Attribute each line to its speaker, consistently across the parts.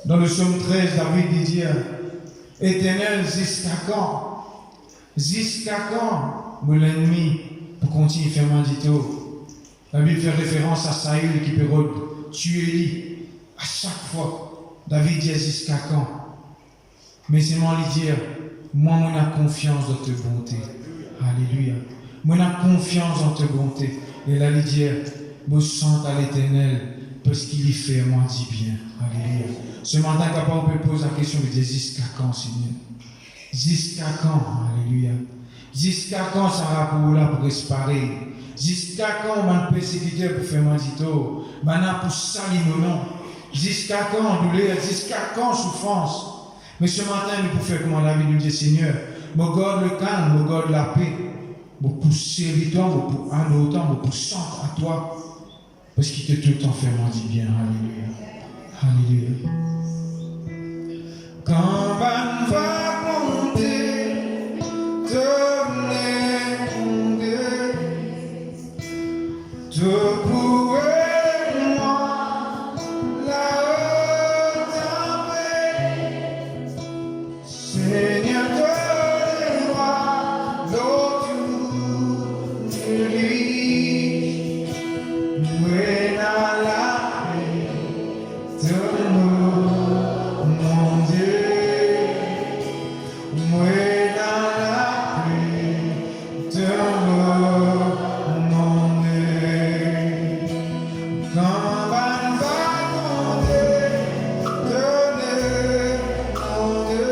Speaker 1: Dans le psaume 13, David dit Éternel, jusqu'à quand? Jusqu'à quand mon ennemi pour continuer à faire mal du tout? La Bible fait référence à Saül qui peut tuer lui. À chaque fois, David dit jusqu'à quand? Mais c'est moi lui dire, moi, on a confiance dans ta bonté. Alléluia. Moi, on a confiance dans ta bonté. Et là, lui dire, me sente à l'Éternel parce qu'il y fait moi dit bien. Alléluia. Ce matin, papa, on peut poser la question de dire jusqu'à quand, Seigneur? Jusqu'à quand? Alléluia. Jusqu'à quand ça va pour là pour respirer? Jusqu'à quand mon persécuteur pour faire moi dit tout? Maintenant pour salir mon nom. Jusqu'à quand douleur? Jusqu'à quand souffrance? Mais ce matin, nous pouvons faire comme David nous dit, Seigneur, me garde le calme, me garde la paix. Pour servir toi, pour aller autant, pour chanter à toi. Parce qu'il te tout le temps fait moi dit bien. Alléluia. Alléluia. Quand on va monter, donner te pourrais moi la haute paix. Seigneur, donne-moi l'eau de lui. Où à la paix de mon Dieu. Où à la paix de mon Dieu. Quand on va monter, donner mon Dieu.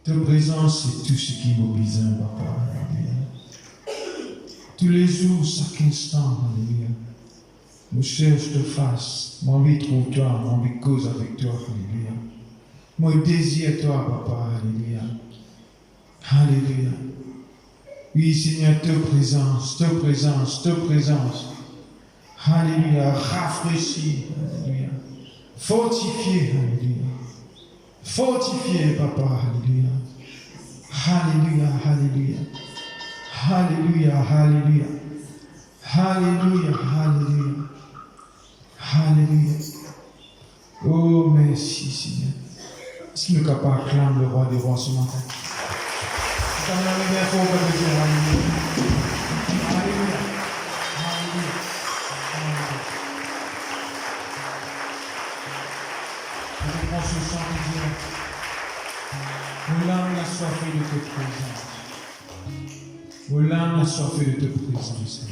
Speaker 1: Ta présence, c'est tout ce qui vaut besoin, papa. Alléluia. Tous les jours, chaque instant, alléluia. Nous cherche ta face. Moi, envie de trouver toi, moi, envie de cause avec toi, alléluia. Moi, désire toi, papa, alléluia. Alléluia. Oui, Seigneur, ta présence, ta présence, ta présence. Alléluia. Rafraîchis, alléluia. Fortifié, alléluia. Fortifié, papa, alléluia. Alléluia, alléluia. Alléluia, alléluia. Alléluia, alléluia. Alléluia. Oh, merci, Seigneur. Est-ce que nous sommes capables d'acclamer le roi des rois ce matin? Nous sommes arrivés à fort pour dire alléluia. Alléluia. Alléluia. Je prends ce chant et dire, vos langues assoiffées de ta présence. Vos langues assoiffées de ta présence, Seigneur.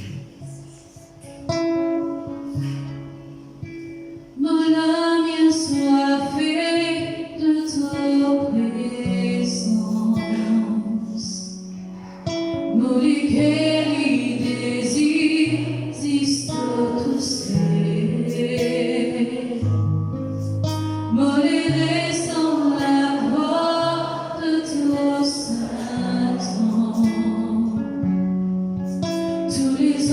Speaker 2: Mon âme assoiffée de ta présence, mon cœur y désire, existe tout seul. Mon reste la voix de ton Saint-Nom. Tous les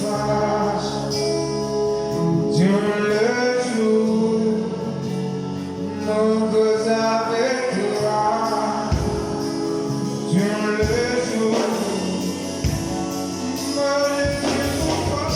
Speaker 1: face. Dieu le jour, nos causes avec toi. Dieu le jour, mon Dieu pour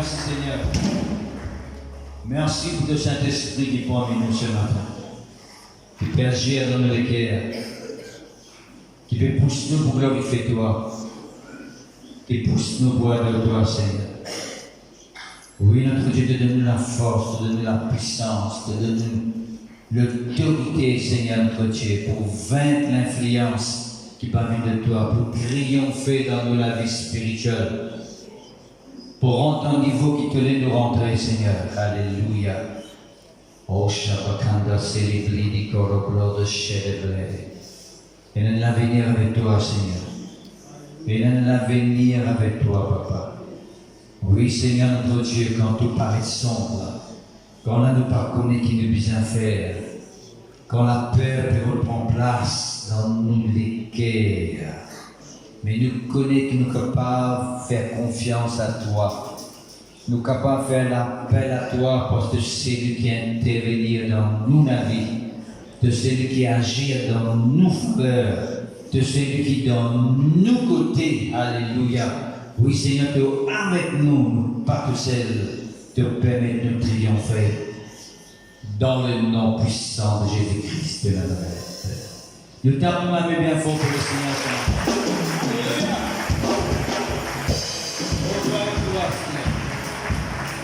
Speaker 3: merci Seigneur. Merci pour le Saint-Esprit qui parmi nous ce matin. Qui peut agir dans nos cœurs. Qui peut pousser nous pour glorifier toi. Qui pousse nous pour adorer toi, Seigneur. Oui, notre Dieu, te donne la force, te donne la puissance, te donne l'autorité, Seigneur, notre Dieu, pour vaincre l'influence qui parvient de toi, pour triompher dans nous la vie spirituelle, pour rendre ton niveau qui te laisse nous rentrer, Seigneur. Alléluia. Oh, Shabakanda, Selibli, di Koroklo, de Shedeble. Et dans l'avenir avec toi, Seigneur. Et dans l'avenir avec toi, Papa. Oui, Seigneur notre Dieu, quand tout paraît sombre, quand on ne pas connaît qui nous besoin faire, quand la peur peut reprendre place dans nous les cœurs, mais nous connaissons que nous sommes capables de faire confiance à toi. Nous sommes capables de faire l'appel à toi parce que c'est lui qui intervenir dans nous la vie, de celui qui agit dans nos frères, de celui qui dans nos côtés. Alléluia. Oui, Seigneur, tu es avec nous, pas tout seul, te permettre de triompher dans le nom puissant de Jésus-Christ de Nazareth. Nous t'appelons la main bien fort pour le Seigneur. Alléluia. Oh, gloire à toi, Seigneur.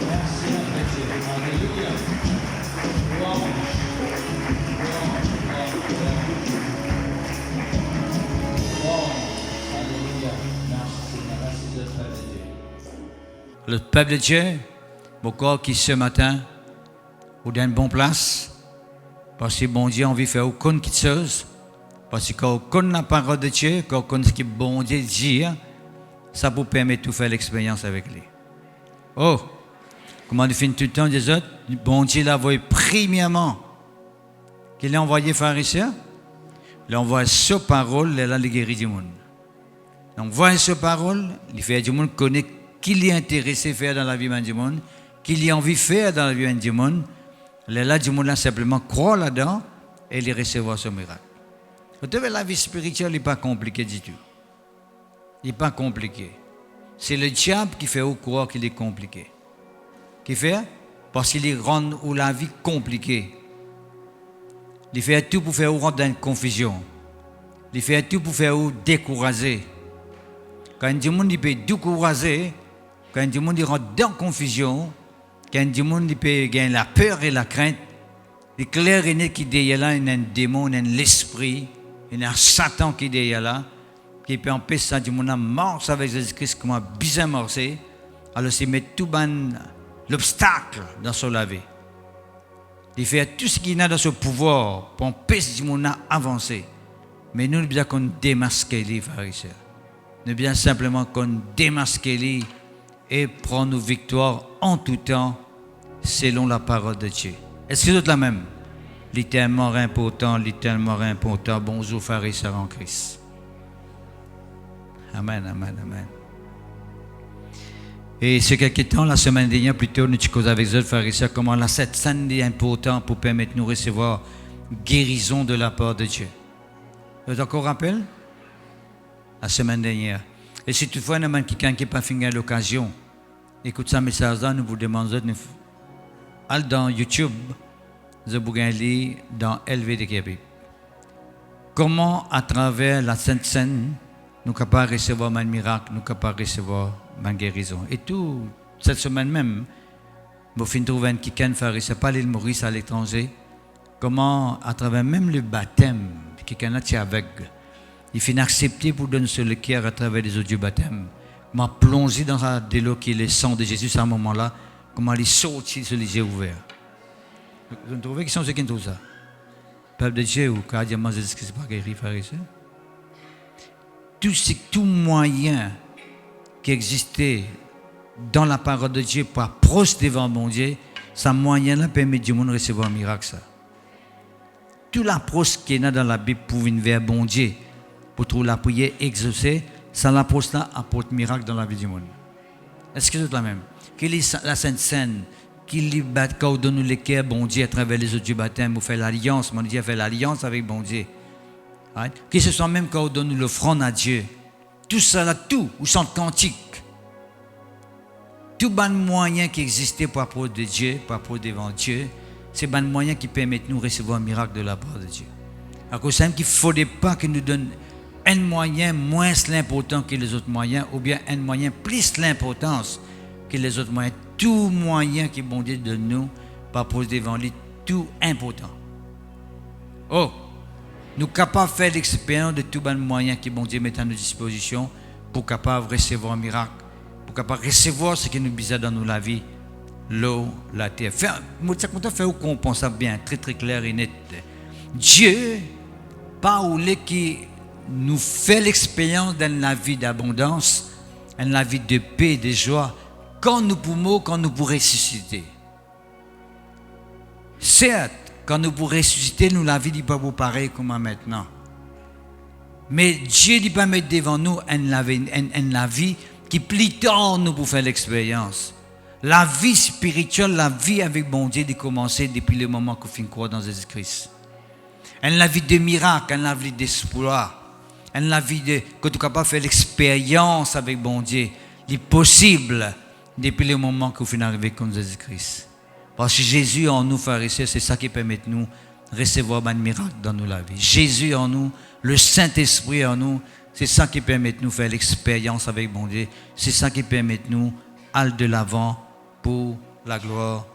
Speaker 3: Merci, notre Dieu. Alléluia. Gloire à Dieu. Gloire. Alléluia. Merci, Seigneur. Merci de Peuple de Dieu. Le peuple de Dieu, beaucoup qui ce matin, ou dans une bonne place, parce que bon Dieu a envie de faire aucune chose, parce que quand on connaît la parole de Dieu, quand on connaît ce que bon Dieu dit, ça vous permet de tout faire l'expérience avec lui. Oh, comment on fait tout le temps des autres, bon Dieu l'a envoyé premièrement, qu'il a envoyé pharisien, il a envoyé sa parole, il a guéri du monde. Donc, voyez sa parole, il fait du monde connaît qu'il est intéressé à faire dans la vie du monde, qu'il a envie de faire dans la vie du monde. Là, du monde là simplement croire là-dedans et il recevoir ce miracle. Vous savez, la vie spirituelle n'est pas compliquée du tout. Il n'est pas compliqué. C'est le diable qui fait croire qu'il est compliqué. Qui fait? Parce qu'il rend la vie compliquée. Il fait tout pour faire rentrer dans une confusion. Il fait tout pour faire décourager. Quand du monde peut décourager, quand du monde rentre dans la confusion, quand du monde peut gagner la peur et la crainte, il est clair et net qu'il y a là un démon, un l'esprit, un Satan qui est là, qui peut empêcher ça du monde à marcher avec Jésus-Christ comme un bizarre morcé. Alors c'est mettre tout l'obstacle dans son vie. Il fait tout ce qu'il a dans son pouvoir pour empêcher du monde à avancer. Mais nous, nous devons qu'on démasque les pharisiens. Nous devons simplement qu'on démasque les et prendre nos victoires en tout temps selon la parole de Dieu. Est-ce que c'est la même? Littéralement important, bonjour pharisiens en Christ. Amen, amen, amen. Et ce quelque temps, la semaine dernière, plutôt, nous discutions avec les autres pharisiens comment la cette scène est importante pour permettre de nous recevoir guérison de la part de Dieu. Vous avez encore rappel? La semaine dernière. Et si toutefois, il y a quelqu'un qui n'a pas fini à l'occasion, écoute ce message-là, nous vous demandons allez dans YouTube, vous pouvez aller dans LVDKB. Comment, à travers la Sainte Seine, nous sommes capables de recevoir un miracle, nous sommes capables de recevoir une guérison. Et tout, cette semaine même, vous finissez de trouver quelqu'un qui pas l'île Maurice à l'étranger. Comment, à travers même le baptême, quelqu'un est aveugle, il finit d'accepter pour donner sur le cœur à travers les eaux du baptème. Comment plonger dans de l'eau qui est le sang de Jésus à ce moment-là, comment il sortit sur les yeux ouverts. Vous trouvez qui sont ceux qui trouvent ça? Peuple de Dieu ou cardialement Jésus-Christ pas guéri, pharisien? Tout moyen qui existait dans la parole de Dieu pour approcher devant mon Dieu, ce moyen-là permet du monde de recevoir un miracle. Ça. Toute l'approche qui est dans la Bible pour venir vers bon Dieu, pour trouver la prière exaucée, ça l'approche-là apporte miracle dans la vie du monde. Est-ce que c'est la même? Quelle est la Sainte Seine? Qui donne le cœur, bon Dieu, à travers les eaux du baptême, ou fait l'alliance, mon Dieu a fait l'alliance avec bon Dieu. Right? Qui se sont même quand on donne l'offrande à Dieu. Tout ça là, tout, ou chante cantique. tout bon moyen qui existait pour approcher de Dieu, pour approcher devant Dieu, c'est bon moyen qui permet de nous recevoir un miracle de la part de Dieu. À cause de ça, qu'il ne faudrait pas qu'il nous donne un moyen moins l'important que les autres moyens, ou bien un moyen plus l'importance que les autres moyens. Tout moyen qui est bon Dieu de nous, pour approcher devant lui, tout important. Oh! Nous sommes capables de faire l'expérience de tout bon moyen que bon Dieu met à nos dispositions pour capable recevoir un miracle, pour capable recevoir ce qui nous besoin dans nos la vie, l'eau, la terre. Moi, ça compte faire qu'on pense ça bien, très très clair et net. Dieu, pas où qui nous fait l'expérience dans la vie d'abondance, dans la vie de paix et de joie, quand nous pouvons ressusciter. Certes, quand nous pourrons ressusciter, nous la vie n'est pas pareil comme maintenant. Mais Dieu ne pas mettre devant nous la vie qui plus tard nous pour faire l'expérience. La vie spirituelle, la vie avec bon Dieu, de commencer depuis le moment qu'on finit croire dans Jésus-Christ. La vie de miracle, la vie d'espoir, la vie de que tu es capable de faire l'expérience avec bon Dieu, c'est possible depuis le moment qu'on finit arriver comme Jésus-Christ. Parce que Jésus en nous, frères et sœurs, c'est ça qui permet de nous recevoir un miracle dans nos vies. Jésus en nous, le Saint-Esprit en nous, c'est ça qui permet de nous faire l'expérience avec bon Dieu. C'est ça qui permet de nous aller de l'avant pour la gloire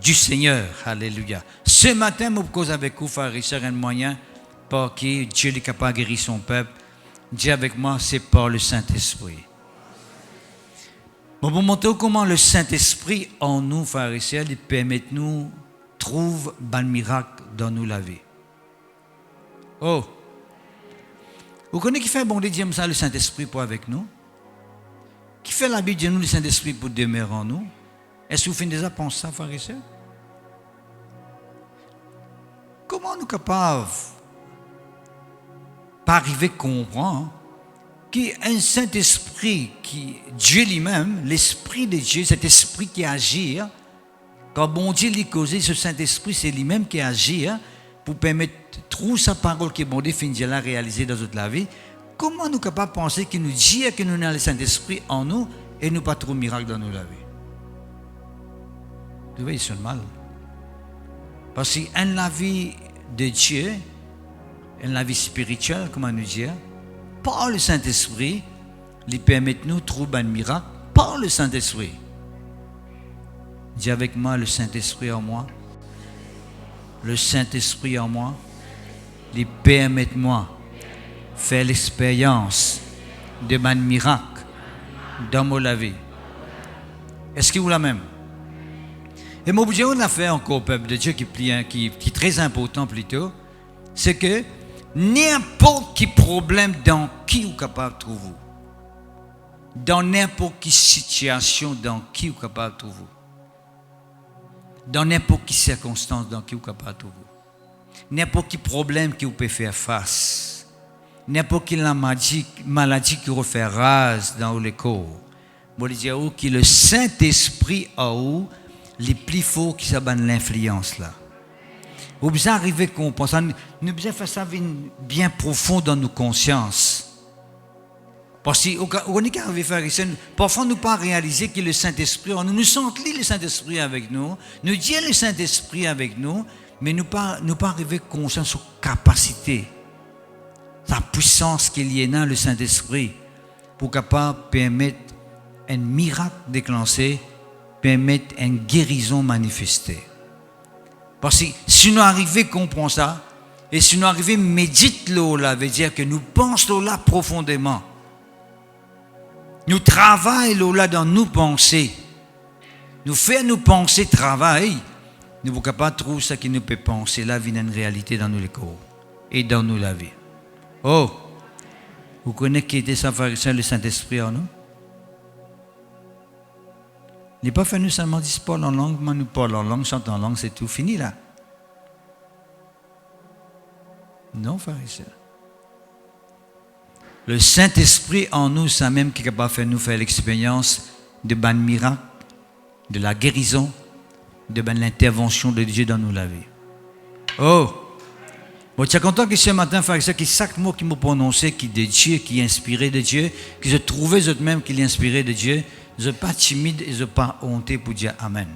Speaker 3: du Seigneur. Alléluia. Ce matin, je cause avec vous, frères et sœurs, un moyen par qui Dieu est capable de guérir son peuple. Dieu avec moi, c'est par le Saint-Esprit. Bon, pour montrer comment le Saint-Esprit en nous, frères et sœurs, il permet de nous trouver un miracle dans nous la vie. Oh! Vous connaissez qui fait bon Dieu ça, le Saint-Esprit pour avec nous? Qui fait la Bible de nous, le Saint-Esprit pour demeurer en nous? Est-ce que vous faites déjà penser ça, frères et sœurs? Comment nous sommes capables pas arriver à comprendre qu'un Saint-Esprit, qui Dieu lui-même, l'Esprit de Dieu, cet Esprit qui agit, quand bon Dieu lui causé, ce Saint-Esprit, c'est lui-même qui agit pour permettre trouver sa parole que bon Dieu finit de la réaliser dans toute la vie. Comment nous sommes capables de penser qu'il nous dit que nous avons le Saint-Esprit en nous et nous pas trop de miracle dans nos la vie? Vous voyez, c'est mal. Parce qu'en la vie de Dieu, en la vie spirituelle, comment nous dire, par le Saint-Esprit, il permet de nous trouver un miracle par le Saint-Esprit. Dis avec moi, le Saint-Esprit en moi. Le Saint-Esprit en moi, il permet de moi faire l'expérience de un miracle dans ma vie. Est-ce que vous la même? Et mon objet, on a fait encore au peuple de Dieu qui est très important plutôt, c'est que n'importe quel problème dans qui vous êtes capable de trouver, dans n'importe quelle situation dans qui vous êtes capable de trouver, dans n'importe quelle circonstance dans qui vous êtes capable de trouver, n'importe quel problème que vous pouvez faire face, n'importe quelle maladie qui vous fait rase dans le corps, je dis à vous que le Saint-Esprit a où les plus forts qui s'abattent l'influence là. Vous besoin d'arriver à comprendre. Nous besoin faire ça bien profond dans nos consciences. Parce qu'on est arrivé à faire ça. Parfois, nous ne pas réaliser que le Saint-Esprit, nous sentons le Saint-Esprit avec nous, nous disons le Saint-Esprit avec nous, mais nous pas arriver à conscience sur la capacité, la puissance qu'il y a dans le Saint-Esprit pour capable permettre un miracle déclenché, permettre une guérison manifestée. Parce que si nous arrivons à comprendre ça, et si nous arrivons à méditer là, veut dire que nous pensons là profondément. Nous travaillons là dans nos pensées. Nous faisons nos pensées travail. Nous sommes capables de trouver ce qui nous peut penser. Là, vient une réalité dans nos corps et dans nous la vie. Oh, vous connaissez qui était ça, le Saint-Esprit en nous? Il n'est pas fait nous seulement dire parle en langue, mais nous parlons en langue, chante en langue, c'est tout fini là. Non, frère et sœur. Le Saint-Esprit en nous, c'est même qui est capable de faire nous faire l'expérience de ban miracle, de la guérison, de l'intervention de Dieu dans nous la vie. Oh! Bon, tu es content que ce matin, frère et sœur, que chaque mot qui m'a prononcé, qui est de Dieu, qui est inspiré de Dieu, que je trouvais eux-mêmes qu'il est inspiré de Dieu, je ne suis pas timide et je ne suis pas honteux pour dire Amen.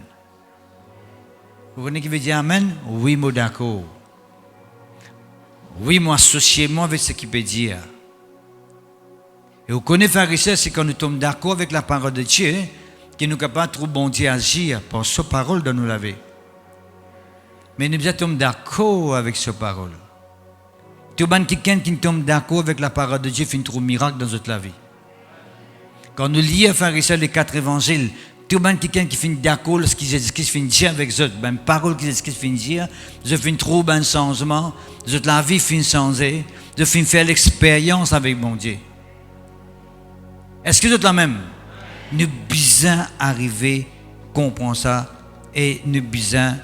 Speaker 3: Vous voyez qui veut dire Amen? Oui, moi d'accord. Oui, moi associez-moi avec ce qu'il peut dire. Et vous connaissez, pharisiens, c'est quand nous sommes d'accord avec la parole de Dieu, qui nous capable de trouver bon Dieu agir par sa parole de nous laver. Mais nous sommes d'accord avec sa parole. Tout le monde qui tombe d'accord avec la parole de Dieu fait un trou miracle dans notre vie. Quand nous lisons pharisiens les 4 évangiles, tout le monde qui fait d'accord ce qu'ils Jésus-Christ fait dire avec eux, même parole que Jésus-Christ fait dire, je fais un trouble, un changement, la vie fait changer, je fais faire l'expérience avec mon Dieu. Est-ce que c'est la même? Nous besoin arriver comprendre ça et nous besoin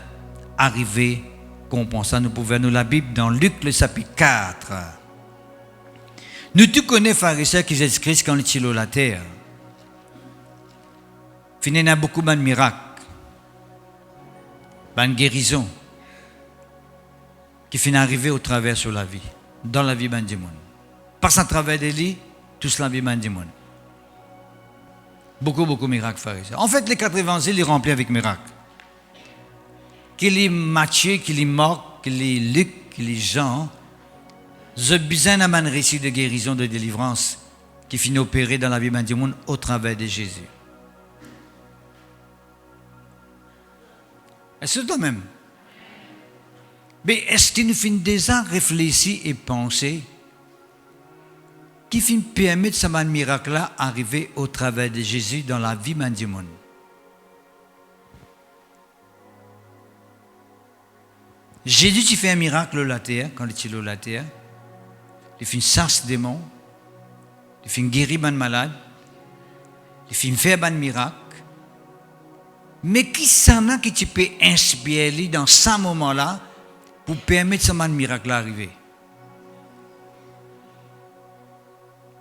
Speaker 3: arriver comprendre ça. Nous pouvons nous la Bible dans Luc le chapitre 4. Nous tous connaissons pharisiens qui Jésus-Christ quand il est sur la terre. Il y a beaucoup de miracles, de guérisons qui finissent arriver au travers sur la vie, dans la vie du monde. Passe à travers des lits, tout la vie du monde. Beaucoup de miracles pharisiens. En fait, les 4 évangiles, ils sont remplis avec miracles. Qu'il est Matthieu, qu'il est Marc, qu'il est Luc, qu'il est Jean, j'ai besoin d'un récit de guérison, de délivrance qui finit opérer dans la vie du monde au travers de Jésus. Est-ce que c'est même? Mais est-ce qu'il nous fait déjà réfléchir et penser qui finit permettre ce miracle-là arriver au travers de Jésus dans la vie du monde? Jésus, tu fais un miracle la terre, quand il est sur la terre. Il fait une chasse démon. Il fait guérir les malades. Il fait faire un miracle. Mais qui s'en a qui tu peux inspirer dans ce moment-là pour permettre ce miracle d'arriver?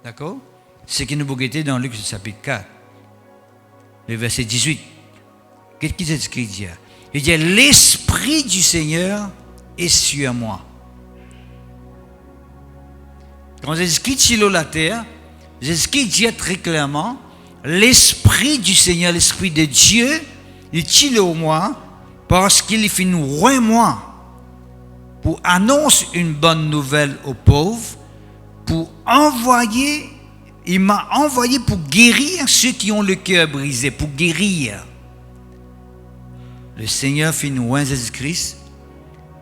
Speaker 3: D'accord? C'est ce qui nous bougeait dans Luc chapitre 4, le verset 18. Qu'est-ce qu'il est écrit dire? Il dit, l'Esprit du Seigneur est sur moi. Quand Jésus-Christ sur la terre, Jésus-Christ dit très clairement, l'Esprit du Seigneur, l'Esprit de Dieu, il est sur moi parce qu'il fait nous roi moi pour annoncer une bonne nouvelle aux pauvres, pour envoyer, il m'a envoyé pour guérir ceux qui ont le cœur brisé, pour guérir. Le Seigneur fait nous roi Jésus-Christ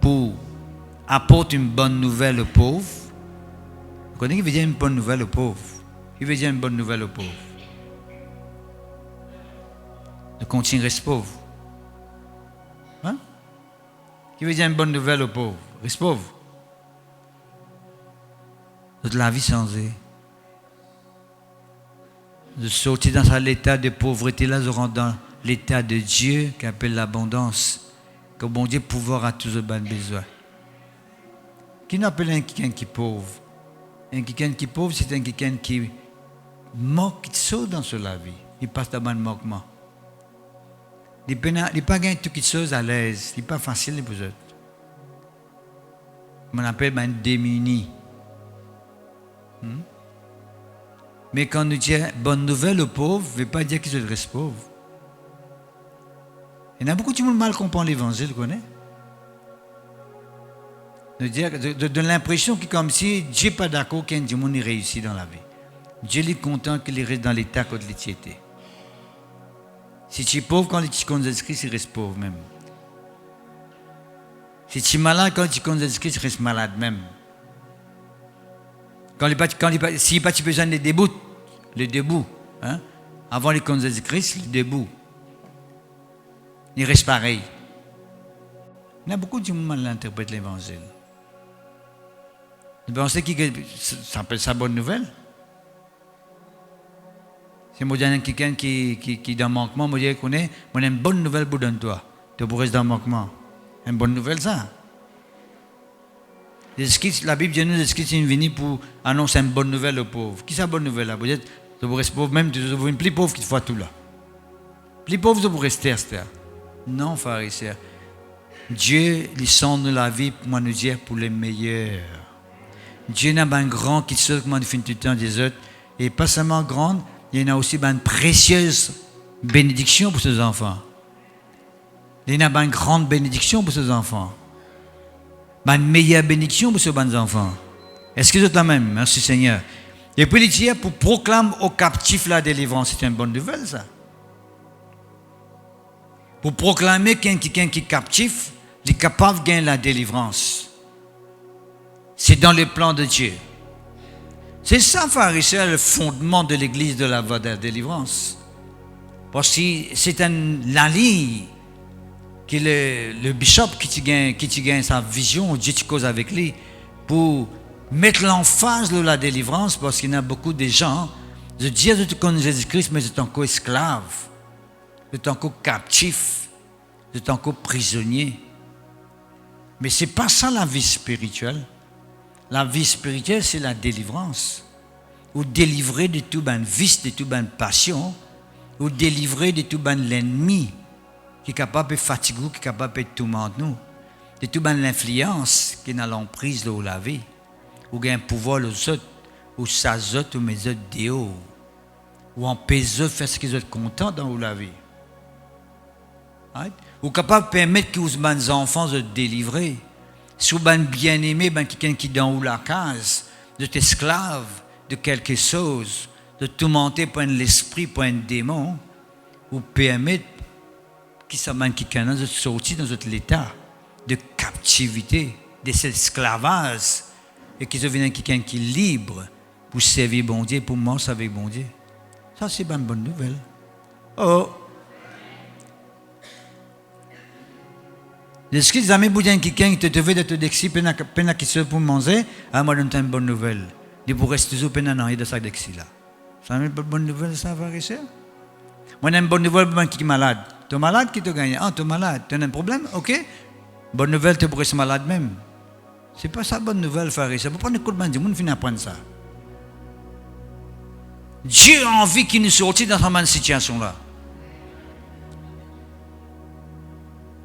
Speaker 3: pour apporter une bonne nouvelle aux pauvres. Vous connaissez ce qui veut dire une bonne nouvelle aux pauvres? Il veut dire une bonne nouvelle aux pauvres. Le continent reste pauvre. Hein? Qui veut dire une bonne nouvelle aux pauvres? Reste pauvre. De la vie changée. De sortir dans l'état de pauvreté là, de rentrer dans l'état de Dieu qui appelle l'abondance. Que bon Dieu pouvoir à tous les besoins. Qui n'appelle un quelqu'un qui est pauvre? Un quelqu'un qui est pauvre, c'est un quelqu'un qui manque de choses dans la vie. Il passe dans le manquement. Il n'est pas gagné toutes les choses à l'aise. Il n'est pas facile pour eux. On appelle un démuni. Mais quand nous disons bonne nouvelle aux pauvres, ne veut pas dire qu'ils restent pauvres. Il y a beaucoup de monde mal comprend l'évangile, vous connaissez? De l'impression que comme si Dieu n'est pas d'accord qu'un monde réussit dans la vie. Dieu est content qu'il reste dans l'état quand il était. Si tu es pauvre quand tu comptes Jésus-Christ, il reste pauvre même. Si tu es malade quand tu comptes Jésus-Christ, il reste malade même. S'il n'y a pas besoin de debout, hein? Avant les comptes Jésus-Christ, le debout. Il reste pareil. Il y a beaucoup de gens qui mal interprètent l'évangile. Vous pensez que ça appelle ça bonne nouvelle? Si moi j'ai quelqu'un qui est dans le manquement, moi je connais, moi j'ai une bonne nouvelle pour donner toi. Tu pourrais rester dans le manquement. Une bonne nouvelle ça. La Bible dit nous Jésus-Christ est venu pour annoncer une bonne nouvelle aux pauvres. Qui est la bonne nouvelle là? Vous êtes vous restez pauvre, même tu es plus pauvre qu'il faut tout là. Plus pauvre vous restez. Non, pharisiens. Dieu lui sonde la vie pour nous dire pour les meilleurs. Dieu n'a pas un grand qui sait comment il fait tout le temps des autres. Et pas seulement grande, il y en a aussi une précieuse bénédiction pour ces enfants. Il y en a une grande bénédiction pour ces enfants. Une meilleure bénédiction pour ces bons enfants. Est-ce que c'est la même? Merci Seigneur. Et puis il dit pour proclamer aux captifs la délivrance. C'est une bonne nouvelle ça. Pour proclamer quelqu'un qui est captif, il est capable de gagner la délivrance. C'est dans le plan de Dieu. C'est ça, pharisiens, le fondement de l'église de la voie de la délivrance. Parce que c'est la ligne que le bishop qui gagne sa vision, Dieu qui cause avec lui, pour mettre l'emphase de la délivrance, parce qu'il y a beaucoup de gens, je dis que tu connais Jésus-Christ, mais c'est encore esclave, c'est encore captif, c'est encore prisonnier. Mais ce n'est pas ça la vie spirituelle. La vie spirituelle, c'est la délivrance. Ou délivrer de tout ben vice, de tout ben passion, ou délivrer de tout ben l'ennemi qui est capable de fatiguer, qui est capable de tourmenter nous, de tout ben l'influence qui est dans l'emprise de la vie, ou gain pouvoir les autres, ou ça autres, ou mes autres déo, ou en pèse faire ce qu'ils sont contents dans la vie. Right? Ou capable de permettre que les enfants se délivrent. Si vous êtes bien-aimé, quelqu'un qui est dans la case, de esclave, de quelque chose, de tourmenter par l'esprit, par un démon, ou permettre qu'il quelqu'un de sortir dans l'état de captivité, de cet esclavage, et qu'il devienne quelqu'un qui est libre pour servir bon Dieu, pour manger avec bon Dieu. Ça, c'est une bonne nouvelle. Oh! Est-ce que les amis bouillent quelqu'un qui te devait de te dexi peine qui se pour manger, moi donne une bonne nouvelle. Il pour rester toujours peine dans de ça dexi là. Ça une bonne nouvelle ça va réussir. Moi j'ai une bonne nouvelle pour qui est malade. Tu es malade qui te gagne. Ah, tu es malade, tu as un problème? OK. Bonne nouvelle tu pour rester malade même. C'est pas ça bonne nouvelle faire réussir. Faut prendre écoute du monde finir apprendre ça. Dieu a envie qu'il nous sorte dans cette situation là.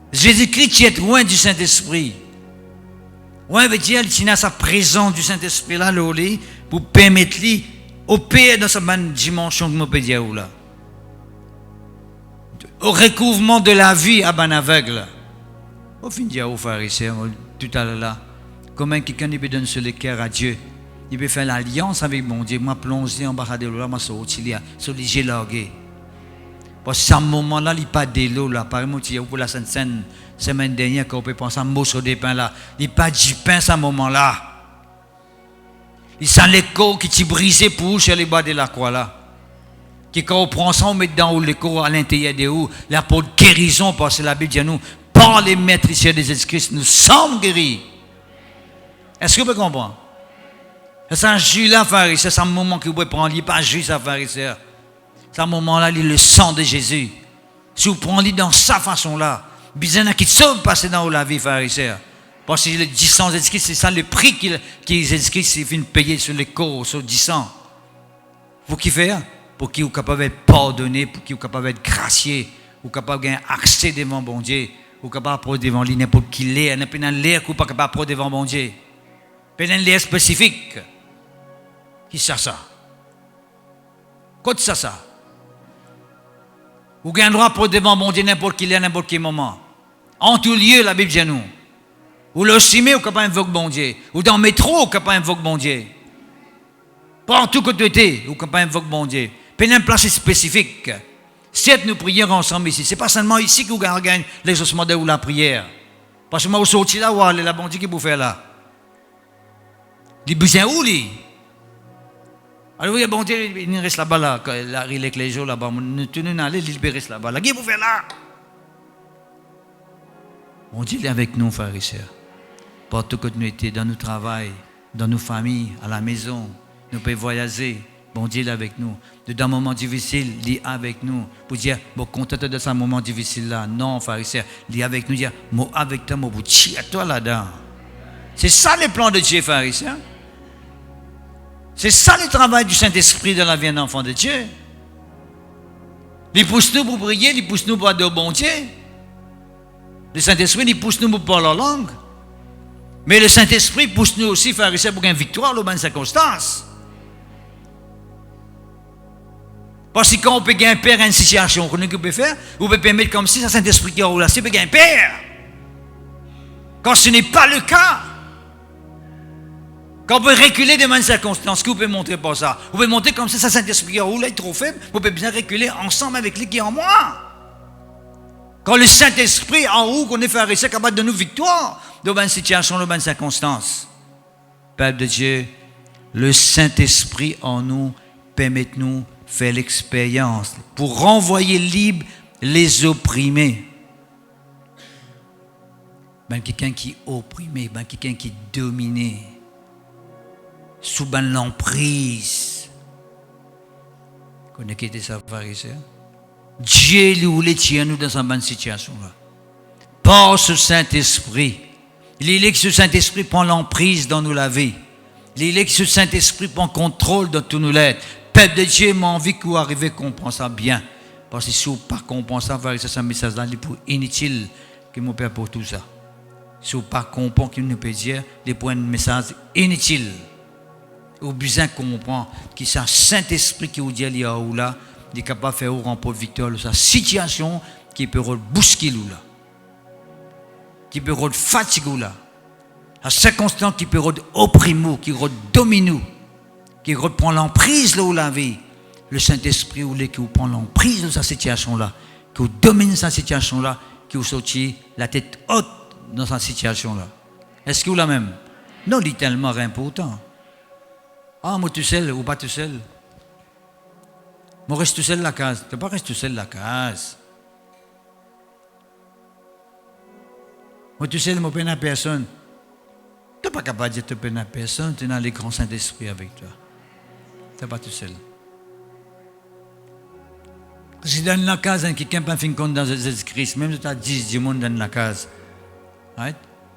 Speaker 3: Jésus-Christ est loin du Saint-Esprit. Ouais, veut dire qu'il a sa présence du Saint-Esprit là, pour permettre lui opérer dans cette dimension que je peux dire là. Au recouvrement de la vie à ban aveugle. Au fin dire aux pharisiens tout à l'heure là, comment quelqu'un peut donner sur le cœur à Dieu, il peut faire l'alliance avec mon Dieu, moi plongé en bas de l'eau là, moi sorti là, sur les gélargués. Parce que à ce moment-là, il n'y a pas de l'eau là. Par exemple, pour la Sainte-Seine, semaine dernière, quand on peut penser à un morceau de pain là, il n'y a pas du pain à ce moment-là. Il sent l'écho qui t'est brisé pour vous sur les bas de la croix là. Qui quand on prend ça, on met dans l'écho à l'intérieur de où, là pour guérison, parce que la Bible dit à nous, par les maîtres ici de Jésus-Christ, nous sommes guéris. Est-ce que vous pouvez comprendre? C'est un jus là, pharisien, c'est un moment que vous pouvez prendre, il n'y a pas juste à pharisien. À ce moment-là, il est le sang de Jésus. Si vous prenez dans sa façon-là, bizarre qui sauve passer dans la vie pharisien. Parce que le 10 sang de Jésus-Christ, c'est ça le prix que Jésus-Christ finit de payer sur les corps, sur 10 sang. Pour qui faire? Pour qu'il soit capable d'être pardonné, pour qu'il soit capable d'être gracié, ou capable de gagner accès devant bon Dieu, ou capable de prendre devant lui n'importe qui l'air, n'importe quel l'air qu'on n'est pas capable de prendre devant bon Dieu. Pas un l'air spécifique. Qui c'est ça? Quoi c'est ça? Vous avez le droit pour devant bon Dieu n'importe qui, n'importe quel moment. En tout lieu, la Bible dit à nous. Ou le cimé, ou capable d'invoquer bon Dieu. Ou dans le métro, ou capable d'invoquer bon Dieu. Partout que tu étais, ou capable d'invoquer bon Dieu. Puis une place spécifique. Si nous prions ensemble ici, ce n'est pas seulement ici que vous gagnez l'exaucement de la prière. Parce que moi, vous sortez là, où allez la bon Dieu qui vous fait là. Il besoin où, lui? Alors, oui, bon Dieu, il reste là-bas, là, il est les jours là-bas, nous tenons à aller, il reste là-bas. Là, qui vous fait là? Bon Dieu, il est avec nous, frères et sœurs. Partout que nous étions, dans nos travail, dans nos familles, à la maison, nous pouvons voyager. Bon Dieu, il est avec nous. Dans un moment difficile, il est avec nous. Pour dire, bon, content de ce moment difficile là. Non, frères et sœurs, il est avec nous. Dire, moi, avec toi, moi, à toi là-dedans. C'est ça le plan de Dieu, frères et sœurs. C'est ça le travail du Saint-Esprit dans la vie d'un enfant de Dieu. Il pousse nous pour prier, il pousse nous pour adorer bon Dieu. Le Saint-Esprit, il pousse nous pour parler la langue. Mais le Saint-Esprit pousse nous aussi à faire pour une victoire dans les circonstances. Parce que quand on peut gagner un père à une situation qu'on peut faire, on peut permettre comme si ça Saint-Esprit qui est là, c'est peut gagner un père. Quand ce n'est pas le cas, quand on peut reculer devant une circonstance, que vous pouvez montrer par ça? Vous pouvez montrer comme si ça Saint-Esprit qui est là, est trop faible, vous pouvez bien reculer ensemble avec lui qui est en moi. Quand le Saint-Esprit en haut, qu'on est pharisien, capable de nous victoire devant une situation, devant une circonstance. Père de Dieu, le Saint-Esprit en nous permet-nous faire l'expérience pour renvoyer libre les opprimés. Ben quelqu'un qui est opprimé, ben quelqu'un qui est dominé, sous ben l'emprise. Vous connaissez qui était ça, pharisien? Dieu lui voulait tirer nous dans une bonne situation là. Par ce Saint-Esprit, il est que ce Saint-Esprit prend l'emprise dans nous la vie. Il est que ce Saint-Esprit prend contrôle dans tout nous l'être. Père de Dieu, m'a envie que vous arrivez à comprendre ça bien. Parce que si vous ne comprenez pas ça, c'est un message là, il est inutile que mon Père pour tout ça. Si vous ne comprenez pas qu'il nous peut dire, des points de message inutiles. Vous besoin de comprendre que c'est un Saint-Esprit qui vous dit là, il est capable de faire remporter victoire de sa situation qui peut bousculer là. Qui peut fatiguer là. La circonstance qui peut opprimer, qui domine, qui reprend l'emprise là où la vie. Le Saint-Esprit qui vous prend l'emprise de sa situation là, qui vous domine sa situation là, qui vous sortit la tête haute dans sa situation là. Est-ce que vous la même? Non, il est tellement important. Ah, moi tout seul ou pas tout seul? Moi reste tout seul la case. Tu ne pas rester tout seul la case. Moi tout seul, je ne peine personne. Tu n'es pas capable de dire que tu ne peines personne, tu es dans les grands Saint-Esprit avec toi. Tu n'es pas tout seul. Si dans la case, quelqu'un n'a pas fait compte dans Jésus-Christ, même si tu as 10 du monde dans la case, right?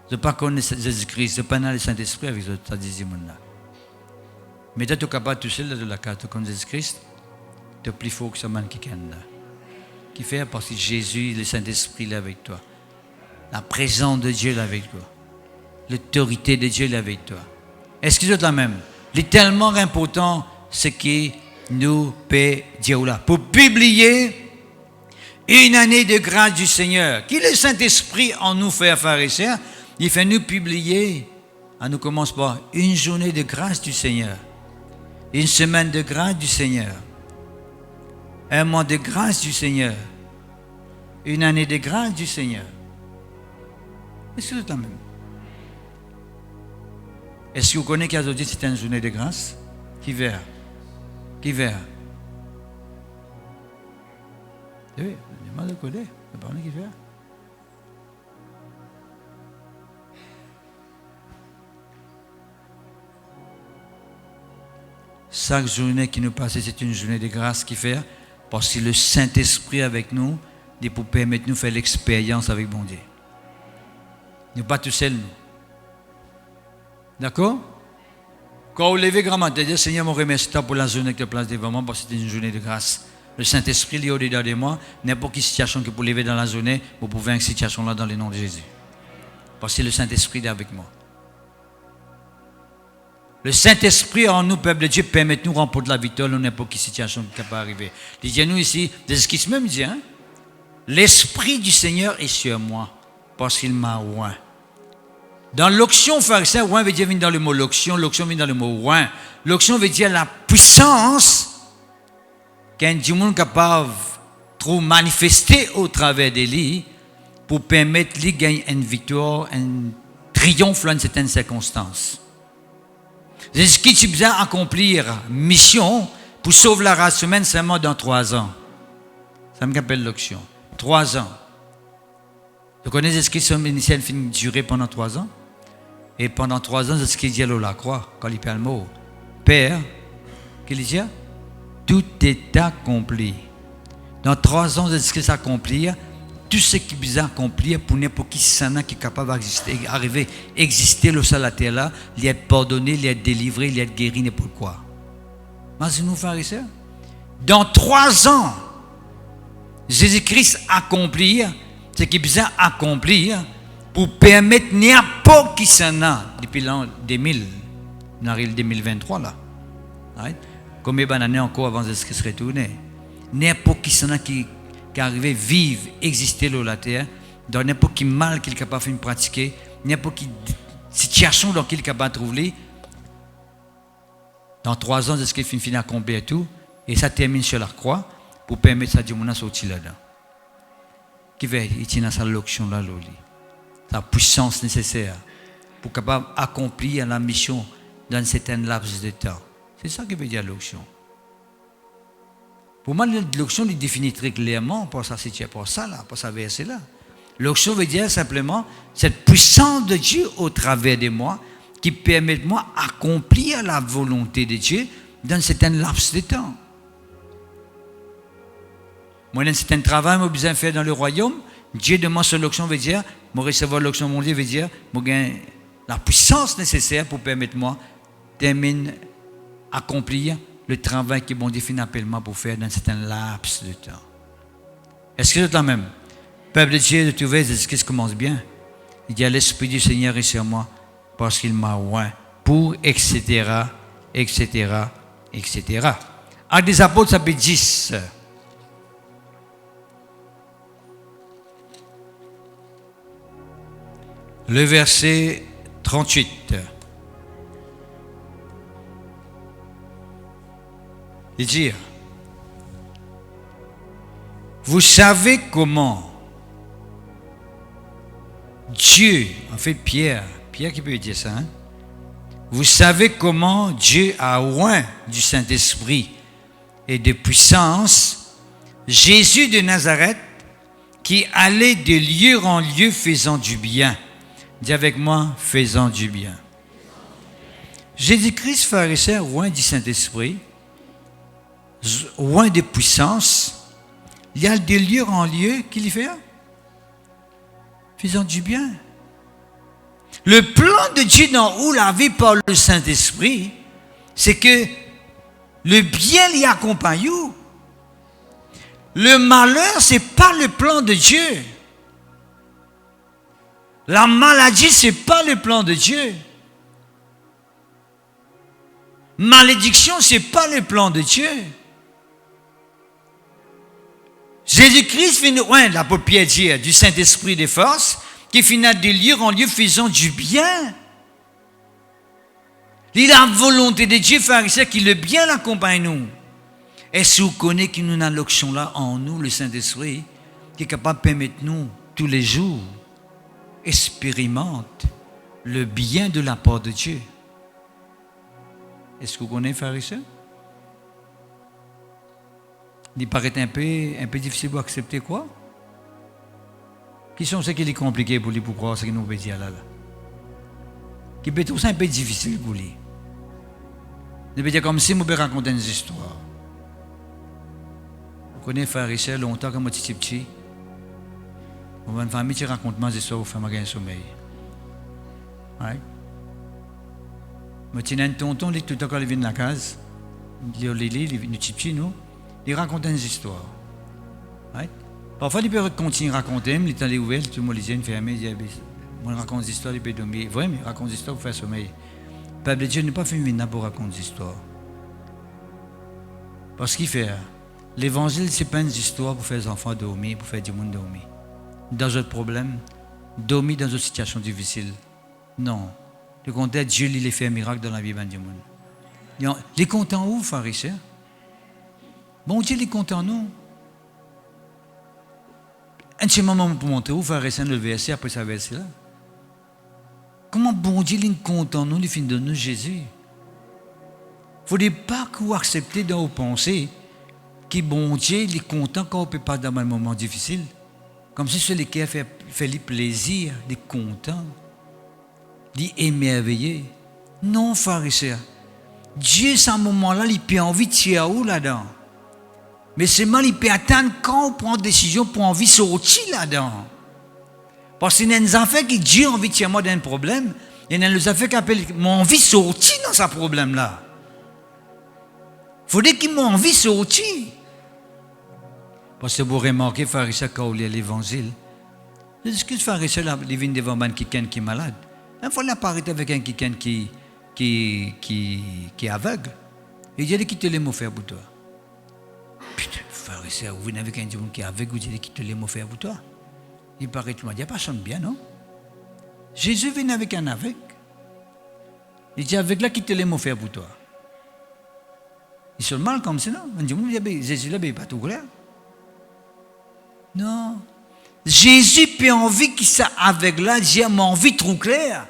Speaker 3: Je ne pas connaître Jésus-Christ, je ne pas dans le Saint-Esprit avec ce 10 du monde là. Mais tu es capable tout seul de la case, tu connais Jésus-Christ, tu es plus fort que ce man quelqu'un là. Qui fait parce que Jésus, le Saint-Esprit est avec toi. La présence de Dieu est avec toi. L'autorité de Dieu est avec toi. Est-ce que c'est la même? Il est tellement important ce qui nous peut dire là. Pour publier une année de grâce du Seigneur. Qui le Saint-Esprit en nous fait pharisiens, il fait nous publier, on nous commence par une journée de grâce du Seigneur. Une semaine de grâce du Seigneur. Un mois de grâce du Seigneur. Une année de grâce du Seigneur. Est-ce que c'est la même? Est-ce que vous connaissez qu'aujourd'hui c'est une journée de grâce? Qui verra? Qui verra? Oui, les gens le connaissent. Le parler qui verra? Chaque journée qui nous passe, c'est une journée de grâce qui fait, parce que le Saint-Esprit avec nous, il pour permettre de nous faire l'expérience avec bon Dieu. Nous ne sommes pas tout seuls, nous. D'accord? Quand vous levez grand matin, dites Seigneur, je remercie pour la journée que tu places devant moi, parce que c'est une journée de grâce. Le Saint-Esprit est au-dedans de moi. N'importe quelle situation que vous lever dans la journée, vous pouvez vaincre cette situation-là dans le nom de Jésus. Parce que le Saint-Esprit est avec moi. Le Saint-Esprit en nous, peuple de Dieu, permet de nous remporter la victoire dans n'importe quelle situation qui peut arriver. Il dit à nous ici, Jésus-Christ même dit, hein, l'Esprit du Seigneur est sur moi, parce qu'il m'a oint. Dans l'onction pharisien, oint veut dire venir dans le mot l'onction vient dans le mot oint. L'onction veut dire la puissance qu'un monde capable de trop manifester au travers de lui pour permettre de gagner une victoire, un triomphe dans certaines circonstances. Jésus-Christ a besoin d'accomplir mission pour sauver la race humaine seulement dans 3 ans. Ça me rappelle l'onction. 3 ans. Vous connaissez Jésus-Christ, son ministère finit de durer pendant 3 ans. Et pendant 3 ans, Jésus-Christ dit à la croix, quand il parle le mot, Père, qu'il dit, tout est accompli. Dans 3 ans, Jésus-Christ s'accomplir, tout ce qui est besoin d'accomplir pour n'importe qui sana qui est capable d'arriver à exister le sol à la terre là, il être pardonné, il être délivré, il être guéri, n'importe quoi. Mais c'est nous, pharisiens. Dans 3 ans, Jésus-Christ accomplir ce qui est besoin d'accomplir pour permettre n'importe qui sana depuis l'an 2000, on arrive 2023 là. Right? Combien d'années encore avant Jésus-Christ retourner? n'importe qui s'en a qui arrive vivre, exister sur la terre, dans n'importe qui mal qu'il est capable de pratiquer, n'importe qui situation dans qu'il est capable de trouver, dans 3 ans, de ce qu'il finit d'accomplir tout, et ça termine sur la croix pour permettre ça de sortir là-dedans. Qui va utiliser sa loction là, sa puissance nécessaire pour capable accomplir la mission dans un certain laps de temps. C'est ça qui veut dire l'onction. Pour moi, l'onction est définie très clairement pour ça, pour ça là, pour ça verset là. L'onction veut dire simplement cette puissance de Dieu au travers de moi qui permet de moi d'accomplir la volonté de Dieu dans un certain laps de temps. Moi, dans un certain travail que j'ai besoin de faire dans le royaume, Dieu demande sur l'onction veut dire, moi recevoir l'onction de mon Dieu veut dire, moi j'ai la puissance nécessaire pour permettre moi d'accomplir le travail que mon Dieu finit appellement pour faire dans un certain laps de temps. Est-ce que c'est la même? Peuple de Dieu, de trouver, est-ce que ça commence bien? Il dit, l'Esprit du Seigneur est sur moi parce qu'il m'a oint pour, etc., etc., etc. Actes des Apôtres, chapitre 10. Le verset 38. Il dit, vous savez comment Dieu, en fait Pierre qui peut dire ça, hein? Vous savez comment Dieu a oint du Saint-Esprit et de puissance Jésus de Nazareth qui allait de lieu en lieu faisant du bien. Dis avec moi, faisant du bien. Jésus-Christ, frère et sœurs, oint du Saint-Esprit, oint de puissance, il y a de lieu en lieu qu'il fait, faisant du bien. Le plan de Dieu dans où la vie par le Saint-Esprit, c'est que le bien l'y accompagne. Le malheur, ce n'est pas le plan de Dieu. La maladie, ce n'est pas le plan de Dieu. Malédiction, ce n'est pas le plan de Dieu. Jésus-Christ finit, l'apôtre Pierre dit, du Saint-Esprit des forces, qui finit de lieu en lieu faisant du bien. Il a la volonté de Dieu, frère et sœur, qui le bien l'accompagne nous. Est-ce que vous connaissez que nous avons l'option là en nous, le Saint-Esprit, qui est capable de permettre nous, tous les jours, expérimente le bien de la part de Dieu? Est-ce que vous connaissez, frère et sœur? Il paraît un peu difficile pour accepter quoi? Qui sont ceux qui sont compliqués pour lui pour croire ce que nous veut dire là? Qui peut trouver ça un peu difficile pour lui. Il veut dire comme si je peux raconter une histoire. Vous connaissez frère et sœur longtemps quand je suis petit. Une famille qui raconte mes histoires pour faire un sommeil. Ouais. Je suis un tonton, tout le temps quand il vient de la case, il est petit, nous. Il raconte des histoires. Right? Parfois, il peut continuer à raconter, il est allé ouvert, tout le monde les yeux fermés, il dit, on raconte des histoires, il peut dormir. Vrai, mais il raconte des histoires pour faire sommeil. Le peuple de Dieu n'est pas fait maintenant pour raconter des histoires. Parce qu'il fait, l'évangile, ce n'est pas une histoire pour faire les enfants dormir, pour faire du monde dormir. Dans un problème, dormir dans une situation difficile. Non. Le contraire, Dieu, il fait un miracle dans la vie du monde. Les contents où, frère et sœur? Bon Dieu, il est content, nous. Un petit moment pour montrer où, frère et sœur, le verset après ce verset-là. Comment bon Dieu, il est content, nous, il finit de nous Jésus. Il ne faudrait pas que vous acceptez dans vos pensées que bon Dieu, il est content quand on ne peut pas dans un moment difficile. Comme si celui qui a fait le plaisir, il est content, il est émerveillé. Non, frère et sœur. Dieu, à ce moment-là, il peut envie de tirer où là-dedans? Mais seulement, il peut attendre quand on prend une décision pour envie de sortir là-dedans. Parce qu'il y a des affaires qui Dieu a envie de tirer moi d'un problème, et il y a des affaires qui appellent mon envie de sortir dans ce problème-là. Il faudrait qu'ils m'ont envie de sortir. Parce que vous remarquez, frère et sœur, quand vous lisez l'évangile, est-ce que frère et sœur, il vient devant quelqu'un qui est malade? Il faut l'apparaître avec quelqu'un qui est aveugle. Il dit, quittez les mots faire pour toi. Putain, frère et sœur, vous venez avec un Dieu qui est avec vous, qui te l'a fait pour toi. Il paraît tout le monde, il n'y a pas sonne bien, non? Jésus vient avec un avec. Il dit avec là qui te l'a fait pour toi. Il se mal comme ça, non? On dit, Jésus là, il n'est pas tout clair. Non. Jésus peut envie qu'il soit avec là, j'ai envie trop clair.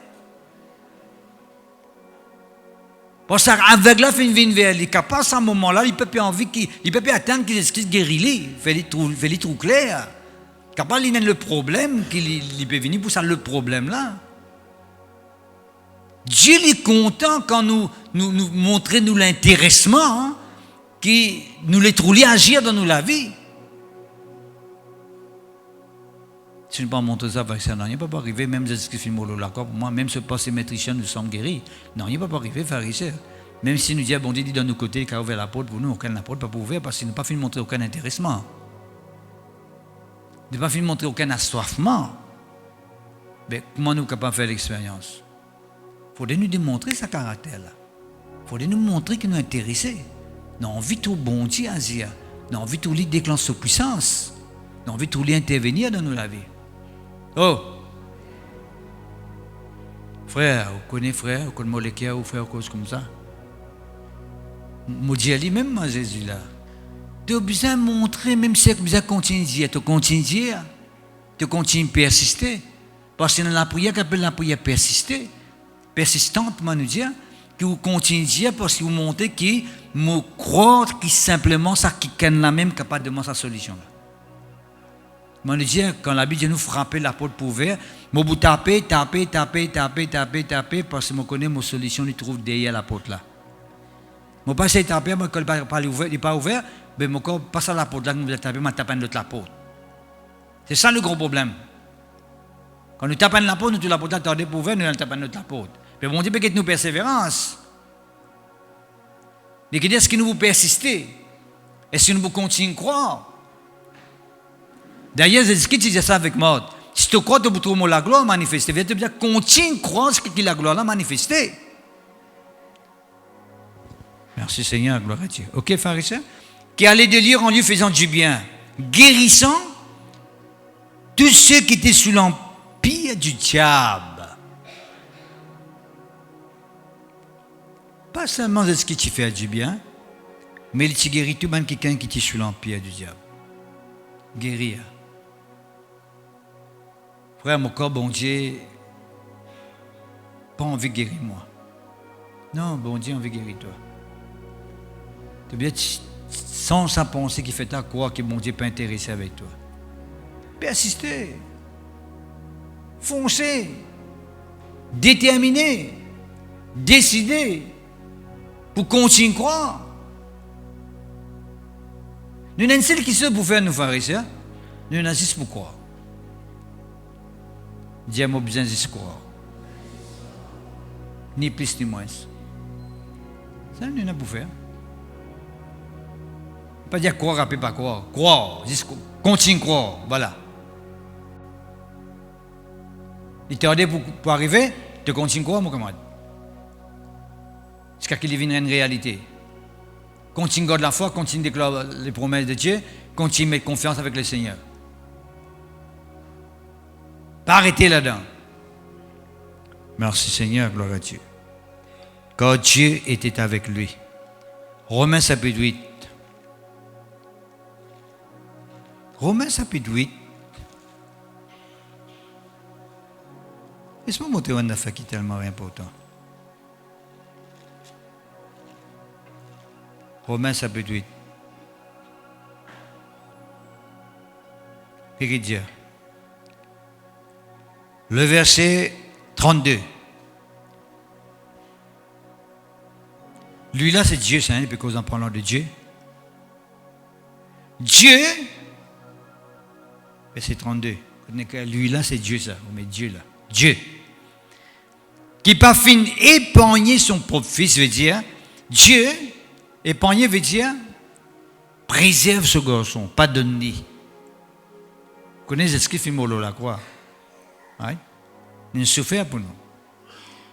Speaker 3: Parce qu'avec là, fait une vie vers lui. Capable à ce moment-là, il peut pas envie il peut pas attendre qu'il se guérit. Il fait les trop clair. Capable il a le problème qu'il peut venir pour ça le problème là. Dieu est content quand nous montrons nous l'intéressement, hein, qui nous les trouver agir dans nous la vie. Si nous ne pas montrer ça, ça non, il ne peut pas arriver, même si je suis pour moi, même ce passé maîtrisien, nous sommes guéris. Non, il ne peut pas arriver, pharisien. Même si nous disons, bon Dieu dit de nos côtés, qu'il a ouvert la porte pour nous, aucun la porte pas pour ouvrir, parce qu'il n'a pas fait montrer aucun intéressement. Il n'a pas fait montrer aucun assoiffement. Mais comment nous sommes capables de faire l'expérience? Il faudrait nous démontrer sa caractère là. Il faudrait nous montrer qu'il nous est intéressé. Nous avons envie tout bon Dieu à dire. Nous avons envie tout lui déclencher sa puissance. Nous avons envie tout lui intervenir dans nos vies. Oh! Frère, vous connaissez frère, vous connaissez molécule ou frère, cause comme ça? Je dis à lui-même, Jésus là. Tu as besoin de montrer, même si tu as besoin de continuer, tu continues à persister. Parce que dans la prière, qu'on appelle la prière persister, persistante, je nous dire, que vous continuez parce que vous montrez que vous croyez que simplement ça qui est la même capable de sa solution. Je nous dis, quand la Bible nous frapper la porte pour ouvrir, je vous taper, parce que je connais ma solution, je trouve derrière la porte là. Je ne pas essayer de taper, mais quand il n'est pas ouvert, je passe à la porte là, je tape l'autre la porte. C'est ça le gros problème. Quand nous tapons la porte, nous la porte attendez pour ouvrir, nous tapons l'autre la porte. Mais bon Dieu, peut-être nous persévérance. Mais est-ce que nous vous persistez? Est-ce que nous vous continuez à croire? D'ailleurs, c'est ce qui dit ça avec moi. Si tu crois que tu trouves la gloire manifestée, tu veux continue à croire que la gloire l'a manifestée. Merci Seigneur, gloire à Dieu. Ok, pharisien? Qui allait de lire en lui faisant du bien, guérissant tous ceux qui étaient sous l'empire du diable. Pas seulement de ce qui te fait du bien, mais il te guérit tout même quelqu'un qui était sous l'empire du diable. Guérir. Frère, mon corps, bon Dieu, pas envie de guérir moi. Non, bon Dieu, envie de guérir toi. Tu bien sans sa pensée qui fait ta croire que bon Dieu n'est pas intéressé avec toi. Persister. Foncer. Déterminer. Décider. Pour continuer à croire. Nous n'avons pas qui sont pour faire nous pharisiens. Nous n'avons pas pour croire. Dieu a besoin de croire. Ni plus ni moins. Ça, nous n'avons pas pour faire. Pas dire croire, après pas croire. Croire, continue à croire. Voilà. Il t'a aidé pour arriver, tu continues à croire, mon camarade. Jusqu'à qu'il devienne une réalité. Continue à garder la foi, continue à déclarer les promesses de Dieu, continue à mettre confiance avec le Seigneur. Pas arrêter là-dedans. Merci Seigneur, gloire à Dieu. Car Dieu était avec lui. Romains chapitre 8. Romains chapitre 8. Laisse-moi montrer une affaire qui est tellement important. Romains chapitre 8. Qu'est-ce qu'il dit? Le verset 32. Lui là c'est Dieu, c'est parce qu'on en parlant de Dieu. Dieu, verset 32. Lui là c'est Dieu ça, on met Dieu là. Dieu. Qui pas fin épargner son propre fils veut dire, Dieu, épargner veut dire, préserve ce garçon, pas donner. Vous connaissez ce qu'il fait Molo la croix? Oui? Il souffert pour nous.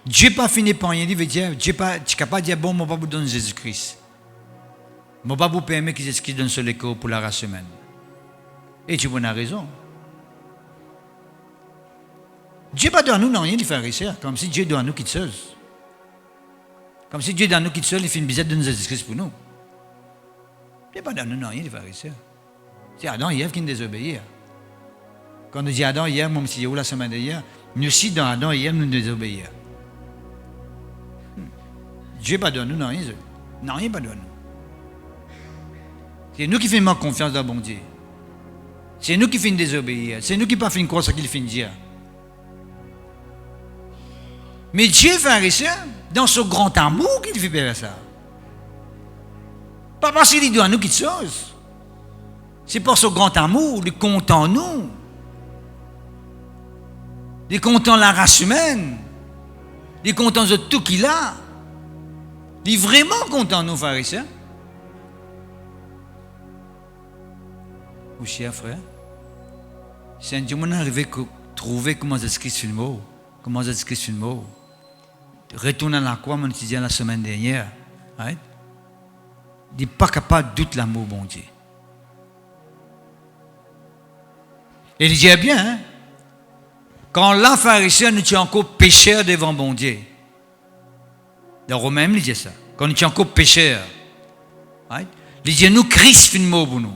Speaker 3: Dieu pas fini épargner, il veut dire, Dieu pas, tu n'es capable de dire, bon, moi pas vous donner Jésus-Christ. Je ne vais pas vous permettre qu'ils exquisent d'un seul écho pour la race humaine. Et tu as raison. Dieu pas doit nous non rien de pharisiens, comme si Dieu doit nous quitter seuls. Comme si Dieu doit nous quitter seuls, il fait une visite de nous Jésus-Christ pour nous. Dieu pas doit nous non rien de pharisiens. C'est Adam et Ève qui nous désobéissent. Quand on dit Adam et Ève, même si la semaine dernière, nous aussi dans Adam et Ève nous désobéissons. Dieu pas doit nous non rien. Non rien pas doit nous. C'est nous qui faisons confiance dans le bon Dieu. C'est nous qui faisons désobéir. C'est nous qui ne faisons pas croire ce qu'il fait dire. Mais Dieu pharisien, dans son grand amour, qu'il fait faire ça. Pas parce qu'il doit nous quelque chose. C'est par son grand amour, il compte en nous. Il compte en la race humaine. Il compte en tout qu'il a. Il est vraiment content, nous, pharisiens. Ou cher frère, c'est un Dieu qui arrive à trouver comment Jésus-Christ fait le mot. Comment Jésus-Christ fait le mot. Retourne à la croix, mon étudiant la semaine dernière. Right? Il n'est pas capable de douter l'amour, bon Dieu. Et il dit bien, hein? Quand la pharisien nous tient encore pécheurs devant bon Dieu. Dans Romains, il dit ça. Quand nous tient encore pécheurs. Right? Il dit nous, Christ fait le mot pour nous.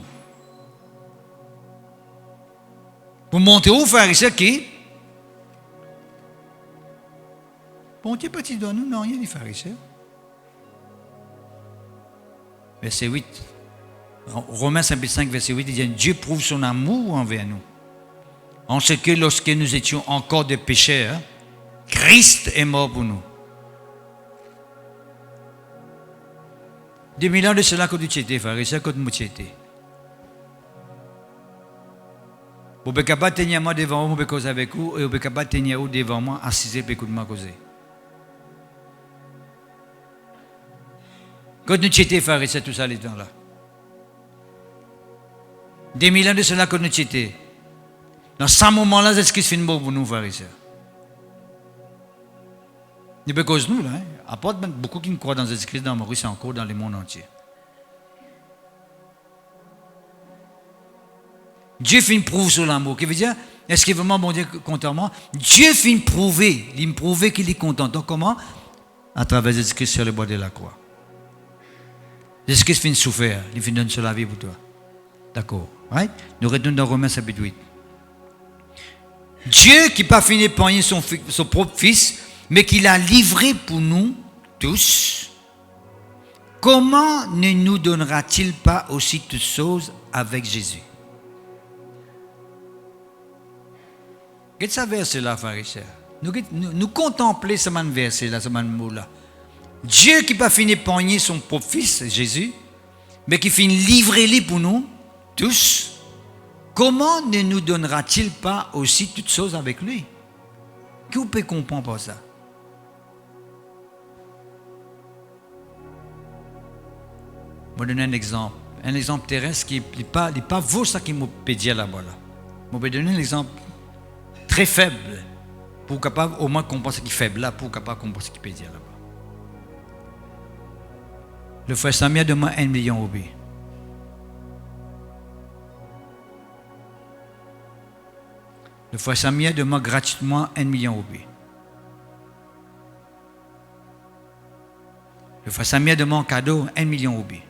Speaker 3: Pour montrer aux pharisiens qui bon Dieu petit doigt nous, non, rien des pharisiens. Verset 8. Romains 5, verset 8, il dit Dieu prouve son amour envers nous. En ce que lorsque nous étions encore des pécheurs, Christ est mort pour nous. 2000 ans de cela que tu étais, pharisien, que tu étais. Vous ne pouvez pas tenir moi devant vous, vous pouvez causer avec vous, et vous ne pouvez pas tenir vous devant moi, assisé, et écouter moi causer. Quand nous étions pharisiens, tout ça, les temps-là. 2000 ans de cela, quand nous étions. Dans ce moment-là, c'est ce qui se fait une mot pour nous, pharisiens. Et bien, cause nous, là, hein, à part beaucoup qui nous croient dans Jésus-Christ, dans Maurice, c'est encore dans le monde entier. Dieu fait une prouve sur l'amour. Qui veut dire, est-ce qu'il est vraiment bon Dieu content moi? Dieu fait une prouver. Il me prouve qu'il est content. Donc comment? À travers Jésus-Christ sur le bois de la croix. Jésus-Christ fait une souffrir. Il fait donner sur la vie pour toi. D'accord. Right? Nous retournons dans Romains chapitre 8. Dieu qui n'a pas fini de pogner son propre fils, mais qui l'a livré pour nous tous, comment ne nous donnera-t-il pas aussi toutes choses avec Jésus? Qu'est-ce que ça verset-là, pharisien? Nous contempler ce verset-là, ce mot-là. Dieu qui n'a pas fini de pogner son propre fils, Jésus, mais qui finit de livrer pour nous tous, comment ne nous donnera-t-il pas aussi toutes choses avec lui? Qui vous peut comprendre par ça? Je vais donner un exemple terrestre qui n'est pas vous ça qui m'a pédié là-bas. Je vais donner un exemple très faible pour capable au moins comprendre ce qui est faible là, pour capable comprendre ce qui pédié là-bas. Le frère Samia demande 1 million de roupies. Le frère Samia demande gratuitement 1 million de roupies. Le frère Samia demande en cadeau 1 million de roupies.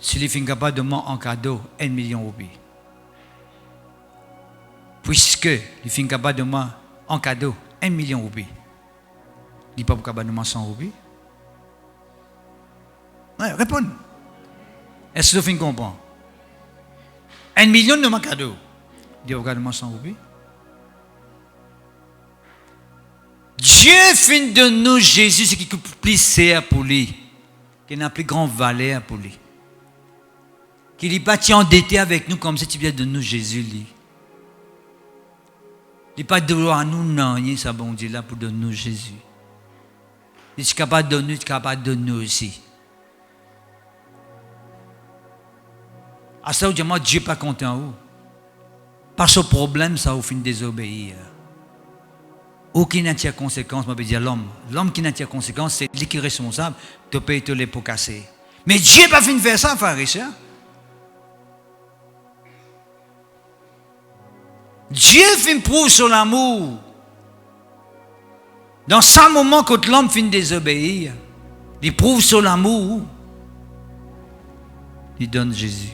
Speaker 3: S'il est capable de demander en cadeau 1 million de roupies. Puisque il est capable de demander en cadeau 1 million de roupies. Il n'est pas capable de demander 100 roupies. Ouais, réponds. Est-ce que vous comprenez? 1 million de mon cadeau. Il dit, regarde-moi 100 roupies. Dieu fait de nous Jésus ce qui est plus cher pour lui, qui n'a plus grande valeur pour lui. Qu'il n'est pas endetté avec nous comme si tu viens de nous Jésus. Il n'est pas de droit à nous, non, il est bon Dieu là pour donner nous Jésus. Il est capable de donner, il est capable de donner aussi. À ça, Dieu n'est pas content. Pas ce problème, ça vous fait désobéir. Aucune entière conséquence, je veux dire l'homme. L'homme qui n'a pas de conséquence, c'est lui qui est responsable de payer tous les pots cassés. Mais Dieu n'a pas fini de faire ça, frère et sœur. Dieu fait prouve son amour. Dans ce moment, quand l'homme finit de désobéir, il prouve son amour. Il donne Jésus.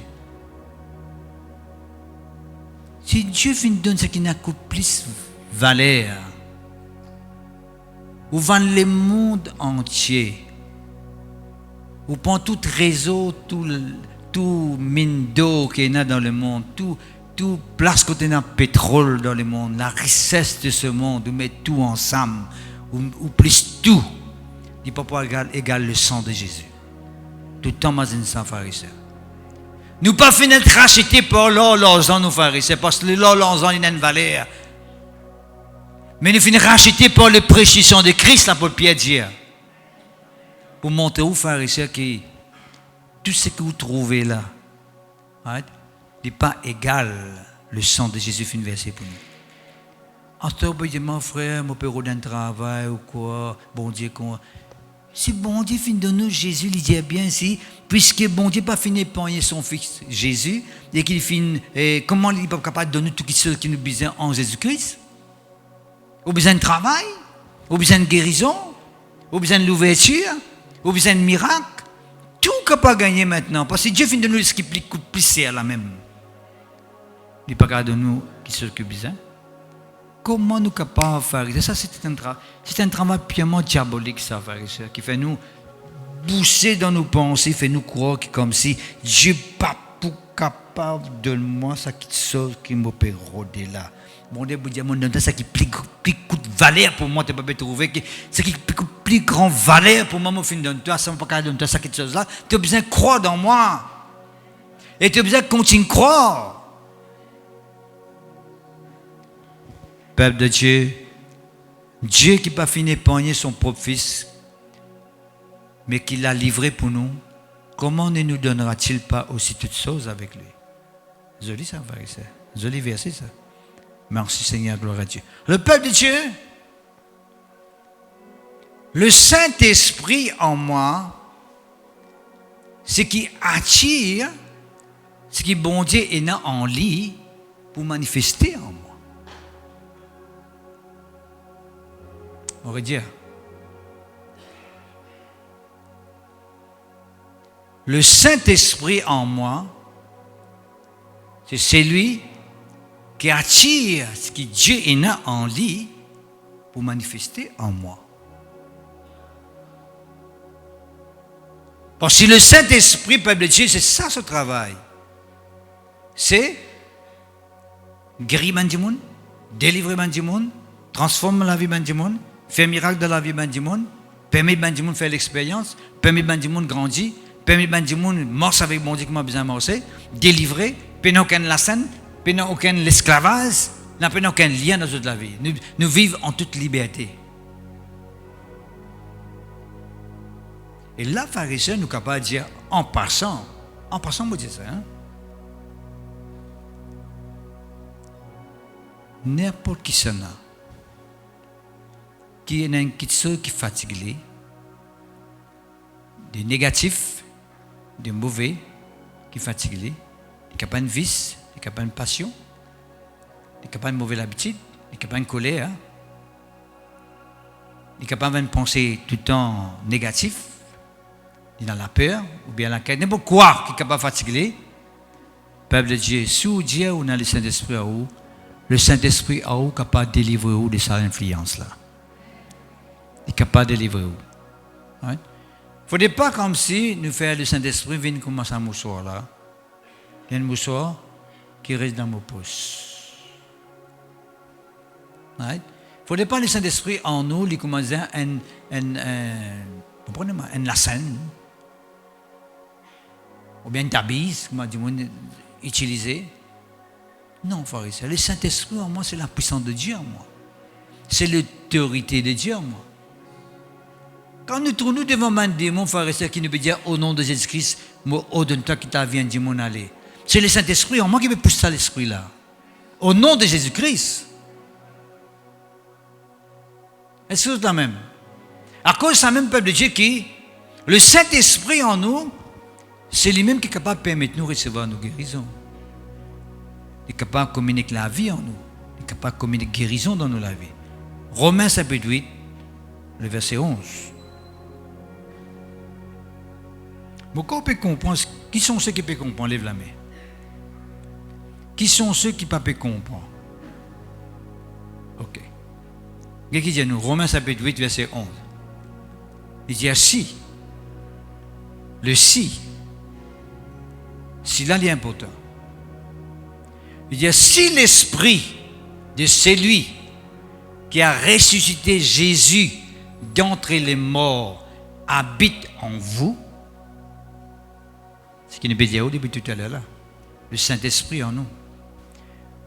Speaker 3: Si Dieu finit de donner ce qui n'a que plus valeur, ou vend le monde entier, ou prend tout réseau, tout mine d'eau qu'il y a dans le monde, tout place côté d'un pétrole dans le monde, la richesse de ce monde, ou met tout ensemble, ou plus tout, il ne peut pas égaler le sang de Jésus. Tout le temps, ma sang, frère et sœur. Nous ne pouvons pas finir de racheter par l'or, l'argent, nos frères et sœurs, parce que l'or, l'argent, il a une valeur. Mais nous finissons racheter par le précieux sang de Christ, là, pour Pierre dire. Pour montrer aux frères et sœurs que tout ce que vous trouvez là, n'est pas égal le sang de Jésus fin versé pour nous. En ce temps, mon frère, mon père d'un travail ou quoi, bon Dieu, quoi. Si bon Dieu finit de nous, Jésus, il dit bien si, puisque bon Dieu pas fini de pogner son fils Jésus, et qu'il finit, comment il n'est pas capable de donner tout ce qui nous besoin en Jésus-Christ? Au besoin de travail, au besoin de guérison, au besoin de l'ouverture, au besoin de miracle, tout qu'on pas gagner maintenant, parce que Dieu finit de nous ce qui coûte plus cher là même. Il n'est pas capable de nous qui ce qui besoin. Comment nous capables de faire ça? C'est un travail purement diabolique, ça, frère et sœur, qui fait nous bousser dans nos pensées, fait nous croire que comme si Dieu n'est pas capable de moi, ça qui chose qui m'opère rôder là. Bon Dieu, vous dites, ça qui plus coûte valeur pour moi, tu ne peux pas trouver, c'est qui plus grand valeur pour moi, mon fin de toi, ça ne peut pas donner ça qui chose là. Tu as besoin de croire dans moi. Et tu as besoin de continuer de croire. Peuple de Dieu, Dieu qui n'a pas fini d'épargner son propre fils, mais qui l'a livré pour nous, comment ne nous donnera-t-il pas aussi toutes choses avec lui? Joli ça, frère et sœur. Joli verset ça. Merci Seigneur, gloire à Dieu. Le peuple de Dieu, le Saint-Esprit en moi, ce qui attire, ce qui bon Dieu est en lui pour manifester en moi. On va dire, le Saint-Esprit en moi, c'est celui qui attire ce qui Dieu est en lui pour manifester en moi. Parce que le Saint-Esprit, peuple de Dieu, c'est ça ce travail. C'est guérir du monde, délivrer du monde, transformer la vie du monde, faire miracle dans la vie du monde, permettre du monde de faire l'expérience, permettre du monde de grandir, permettre du monde de marcher avec mon Dieu qui m'a besoin de marcher, délivrer, pénant aucun la scène, pénant aucun l'esclavage, n'a pénant aucun lien dans toute la vie. Nous vivons en toute liberté. Et là, pharisien, nous sommes capables de dire, en passant, vous dites ça, hein? N'importe qui s'en a, qui est un qui fatigue, des négatifs, des mauvais, qui fatiguent, qui n'a pas de vice, qui n'a pas de passion, qui n'a pas de mauvaise habitude, qui n'a pas de colère, qui n'a pas de pensée tout le temps négatif, dans la peur, ou bien la quête, n'importe quoi qui est capable de fatiguer. Peuple de Dieu, sous Dieu, on a le Saint-Esprit à vous, le Saint-Esprit à vous capable de délivrer vous de sa influence là. Il est capable de délivrer vous. Il ne faudrait pas comme si nous faisons le Saint-Esprit vienne commencer un moussoir là. Il y a un moussoir qui reste dans mon pouce. Il ne faudrait pas le Saint-Esprit en nous, il commence à une lassane, ou bien une tabise, comme du monde utilisé. Non, frère, le Saint-Esprit en moi, c'est la puissance de Dieu en moi. C'est l'autorité de Dieu en moi. Quand nous tournons devant un démon, frère et sœur, qui nous peut dire au nom de Jésus-Christ, au de toi qui t'a vu un démon aller. C'est le Saint-Esprit en moi qui peut pousser l'esprit là. Au nom de Jésus-Christ. Est-ce que c'est la même? À cause de ça même peuple de Dieu qui, le Saint-Esprit en nous, c'est lui-même qui est capable de permettre nous de recevoir nos guérisons. Il est capable de communiquer la vie en nous. Il est capable de communiquer guérison dans nos la vie. Romains chapitre 8, le verset 11. Pourquoi on peut comprendre? Qui sont ceux qui peuvent comprendre? Lève la main. Qui sont ceux qui ne peuvent pas comprendre? Ok. Qu'est-ce qu'il dit à nous? Romains chapitre 8, verset 11. Il dit si. Le si. Si là, il est important. Il dit si l'esprit de celui qui a ressuscité Jésus d'entre les morts habite en vous, ce qui nous peut dire au début tout à l'heure là, le Saint-Esprit en nous.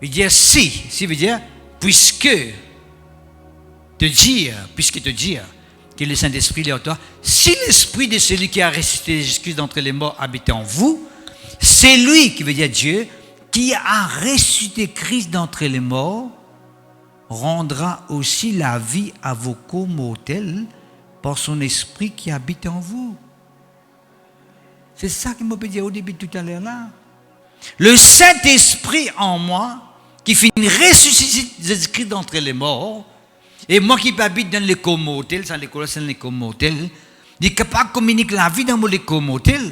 Speaker 3: Il dit si veut dire puisque te dire que le Saint-Esprit est en toi, si l'esprit de celui qui a ressuscité Jésus d'entre les morts habite en vous, c'est lui, qui veut dire Dieu, qui a ressuscité Christ d'entre les morts, rendra aussi la vie à vos corps mortels par son esprit qui habite en vous. C'est ça qu'il m'a dit au début tout à l'heure là. Le Saint-Esprit en moi, qui finit ressusciter Jésus-Christ d'entre les morts, et moi qui habite dans les corps mortels, dans les corps mortels, il est capable de communiquer la vie dans les corps mortels.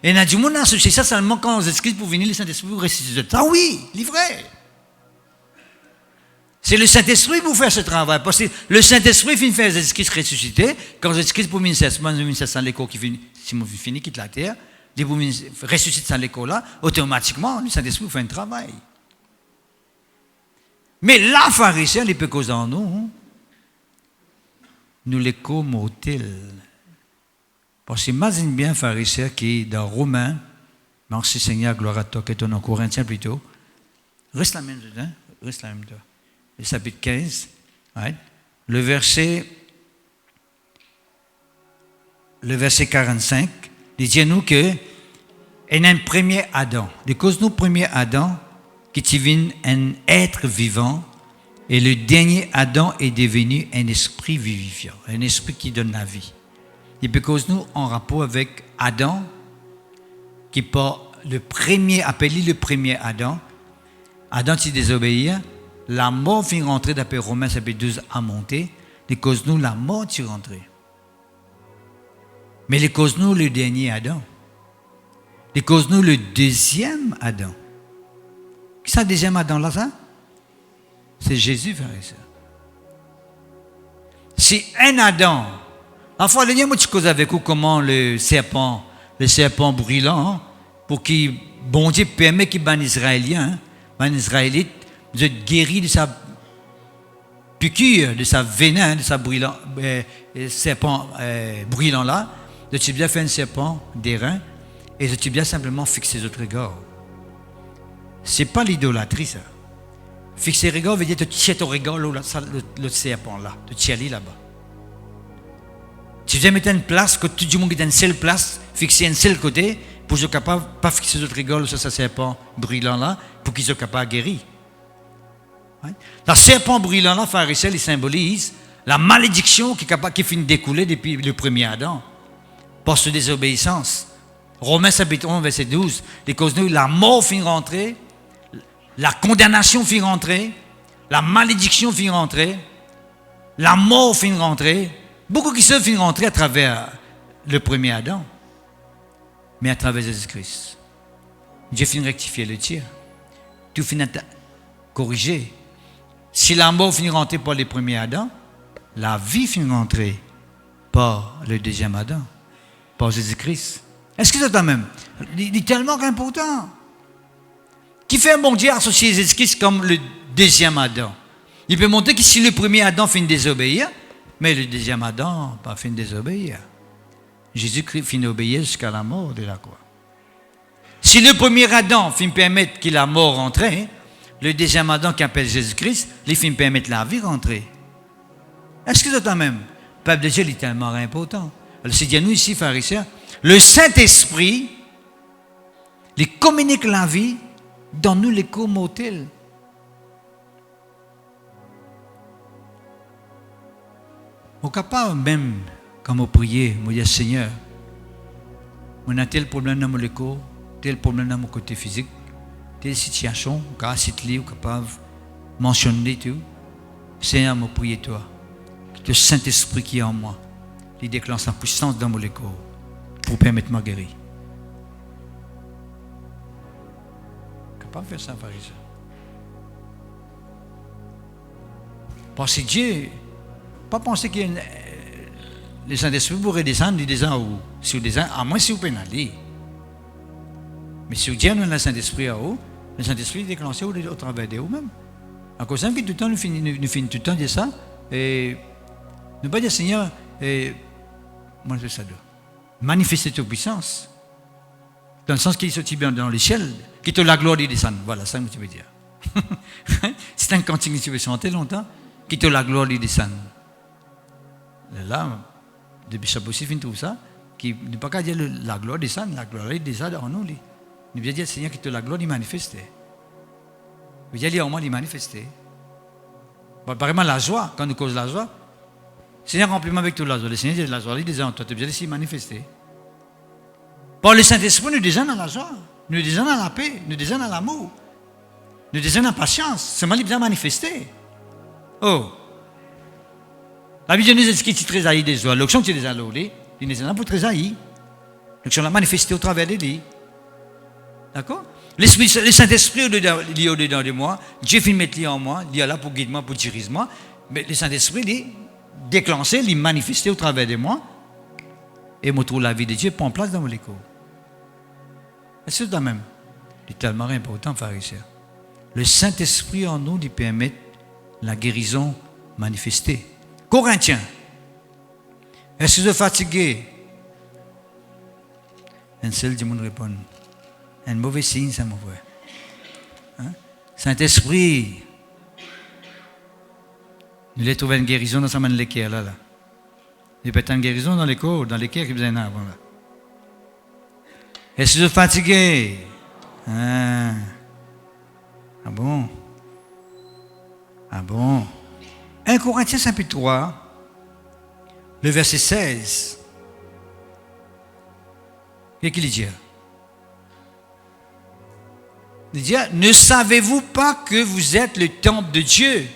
Speaker 3: Et il y a du monde associé ça seulement quand Jésus-Christ pour venir, le Saint-Esprit pour ressusciter. Ah oui, c'est vrai. C'est le Saint-Esprit pour faire ce travail. Parce que le Saint-Esprit finit faire Jésus-Christ ressusciter. Quand Jésus-Christ pour 1700 l'écho qui finit, quitte la terre, il pour ressusciter dans l'écho là, automatiquement, le Saint-Esprit fait un travail. Mais la pharisien, il peut causer en nous, nous les co-mortels. Parce que imagine bien un pharisien qui, dans Romains, merci Seigneur, gloire à toi, qui est en Corinthiens plutôt, reste la même, hein? Reste la même. Le chapitre 15, right? le verset 45, il dit à nous que il y a un premier Adam. De cause nous, premier Adam, qui devient un être vivant, et le dernier Adam est devenu un esprit vivifiant, un esprit qui donne la vie. Et parce que nous, en rapport avec Adam, qui par le premier, appelé le premier Adam, Adam qui désobéit, la mort finit rentrer d'après Romains chapitre 12 à monter, les cause nous, la mort est rentrée. Mais les cause nous, le dernier Adam. Les cause nous, le deuxième Adam. Qui c'est le deuxième Adam là, ça? C'est Jésus, frère et sœur. C'est un Adam. Enfin, le dernier mot que je cause avec vous, comment le serpent brûlant, hein, pour qu'il, bon Dieu, permet qu'il ban Israélien, ban Israélite, vous êtes guéri de sa piqûre, de sa venin, de sa brûlant, serpent brûlant là, de tu bien fait un serpent d'airain, et de tu bien simplement fixer votre regard. C'est pas l'idolâtrie, ça. Fixer le regard veut dire te tirer ton regard, le serpent là, te tirer là-bas. Tu viens mettre une place, que tout le monde est dans une seule place, fixer un seul côté, pour qu'ils soient capables de ne pas fixer notre regard sur ce serpent brûlant là, pour qu'ils soient capables de guérir. Le serpent brûlant là, pharisien, il symbolise la malédiction qui finit découler depuis le premier Adam, par sa désobéissance. Romains chapitre 11, verset 12, les causes de la mort finit rentrer, la condamnation finit rentrer, la malédiction finit rentrer, la mort finit rentrer. Beaucoup qui se finissent rentrer à travers le premier Adam, mais à travers Jésus-Christ. Dieu finit rectifier le tir. Tout finit corriger. Si la mort finit rentrer par le premier Adam, la vie finit rentrer par le deuxième Adam, par Jésus-Christ. Est-ce que c'est quand même? Il est tellement important. Qui fait un bon Dieu associer Jésus-Christ comme le deuxième Adam? Il peut montrer que si le premier Adam finit désobéir, mais le deuxième Adam n'a pas fini de désobéir. Jésus-Christ finit d'obéir jusqu'à la mort de la croix. Si le premier Adam finit permettre que la mort rentre, le deuxième Adam qui appelle Jésus-Christ, il finit permettre la vie rentrer. Est-ce que c'est quand même? Le peuple de Dieu est tellement important. Alors c'est dit à nous ici, pharisiens, le Saint-Esprit, il communique la vie dans nous les corps mortels. On est capable même, quand on prie, on dit Seigneur, on a tel problème dans mon corps, tel problème dans mon côté physique, telle situation, on est capable de mentionner tout. Seigneur, je prie toi, que le Saint-Esprit qui est en moi, il déclenche sa puissance dans mon corps pour permettre de me guérir. Capable de faire ça, pharisien. Parce que Dieu, pas penser que le Saint-Esprit pourrait descendre, il descend où? Si vous descendez, à moins si vous pénalisez. Mais si vous dites le Saint-Esprit en haut, le Saint-Esprit est déclenché au travers de vous-même. À cause de ça, tout le temps, nous finissons tout le temps de ça. Et ne pas dire, Seigneur, moi je fais ça. Manifester ta puissance. Dans le sens qu'il est sorti bien dans l'échelle, qui te la gloire de descendre. Voilà, ça que tu veux dire. C'est un cantique que tu veux chanter longtemps, qui te la gloire de descendre. Là, depuis ça possible, il trouve ça, qui ne peut pas dire la gloire descendre, la gloire descend en nous. Il veut dire, Seigneur, qui te la gloire de manifester. Il veut dire, au moins, de manifester. Apparemment, la joie, quand nous causons la joie, Seigneur, remplis-moi avec toute la joie. Le Seigneur dit, la joie, il dit en toi, tu veux dire, s'y manifester. Par le Saint-Esprit, nous disons dans la joie, nous disons dans la paix, nous disons dans l'amour, nous disons dans la patience. C'est mal bien manifesté. Oh! La Bible nous dit qu'il est très haï des joies. L'action qui est déjà là, il n'est pas pour très haï. L'action l'a manifesté au travers de lui. D'accord? Le Saint-Esprit il est au-dedans de moi. Dieu fait mettre en moi. Il est là pour guider moi, pour diriger moi. Mais le Saint-Esprit, il est déclenché, il est manifesté au travers de moi. Et je trouve la vie de Dieu prend place dans mon écho. C'est ça même. C'est tellement important, pharisien. Le Saint-Esprit en nous, il permet la guérison manifestée. Corinthiens. Est-ce que vous êtes fatigué? Un seul dit me répond. Un mauvais signe, ça m'envoie. Hein? Saint-Esprit. Nous avons trouvé une guérison dans sa main de l'équerre là. Il peut être une guérison dans l'écho, dans l'équerre qui besoin avant là. Est-ce que vous êtes fatigué? Ah bon? Ah bon? 1 Corinthiens chapitre 3, le verset 16. Qu'est-ce qu'il dit? Il dit, ne savez-vous pas que vous êtes le temple de Dieu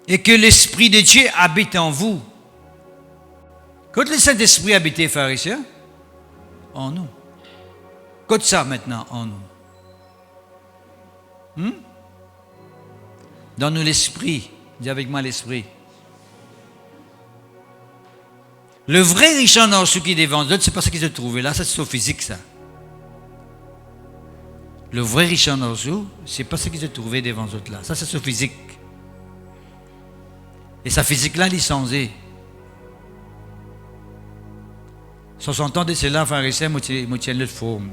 Speaker 3: et que l'Esprit de Dieu habite en vous? Quand le Saint-Esprit habite, pharisiens, en nous. Quand ça maintenant, en nous. Donne-nous l'Esprit. Dis avec moi l'Esprit. Le vrai riche en or, ceux qui dévendent d'autres, c'est pas ce qu'ils ont trouvé là, ça c'est au physique ça. Le vrai riche en or, c'est pas ce qu'ils ont trouvé devant d'autres là, ça c'est au physique. Et sa physique là, il est changé. 60 ans de cela, pharisien, moi tiens le forme.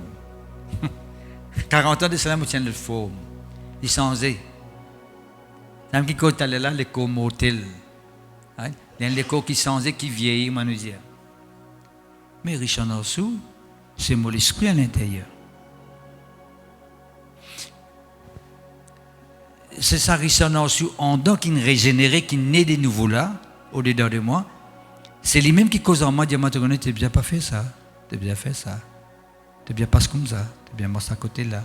Speaker 3: 40 ans de cela, moi tiens le forme. Il est changé. Tant qu'il côté là, les corps mortels. Il y a les corps qui changent, qui vieillissent, on nous dit. Mais riche en dessous, c'est mon esprit à l'intérieur. C'est ça, riche en dessous, en dedans qui est régénéré, qui naît de nouveau là, au-dedans de moi. C'est lui-même qui cause en moi, dire, moi, tu n'as bien pas fait ça, tu as bien fait ça, tu as bien pas comme ça, tu as bien passé à côté là,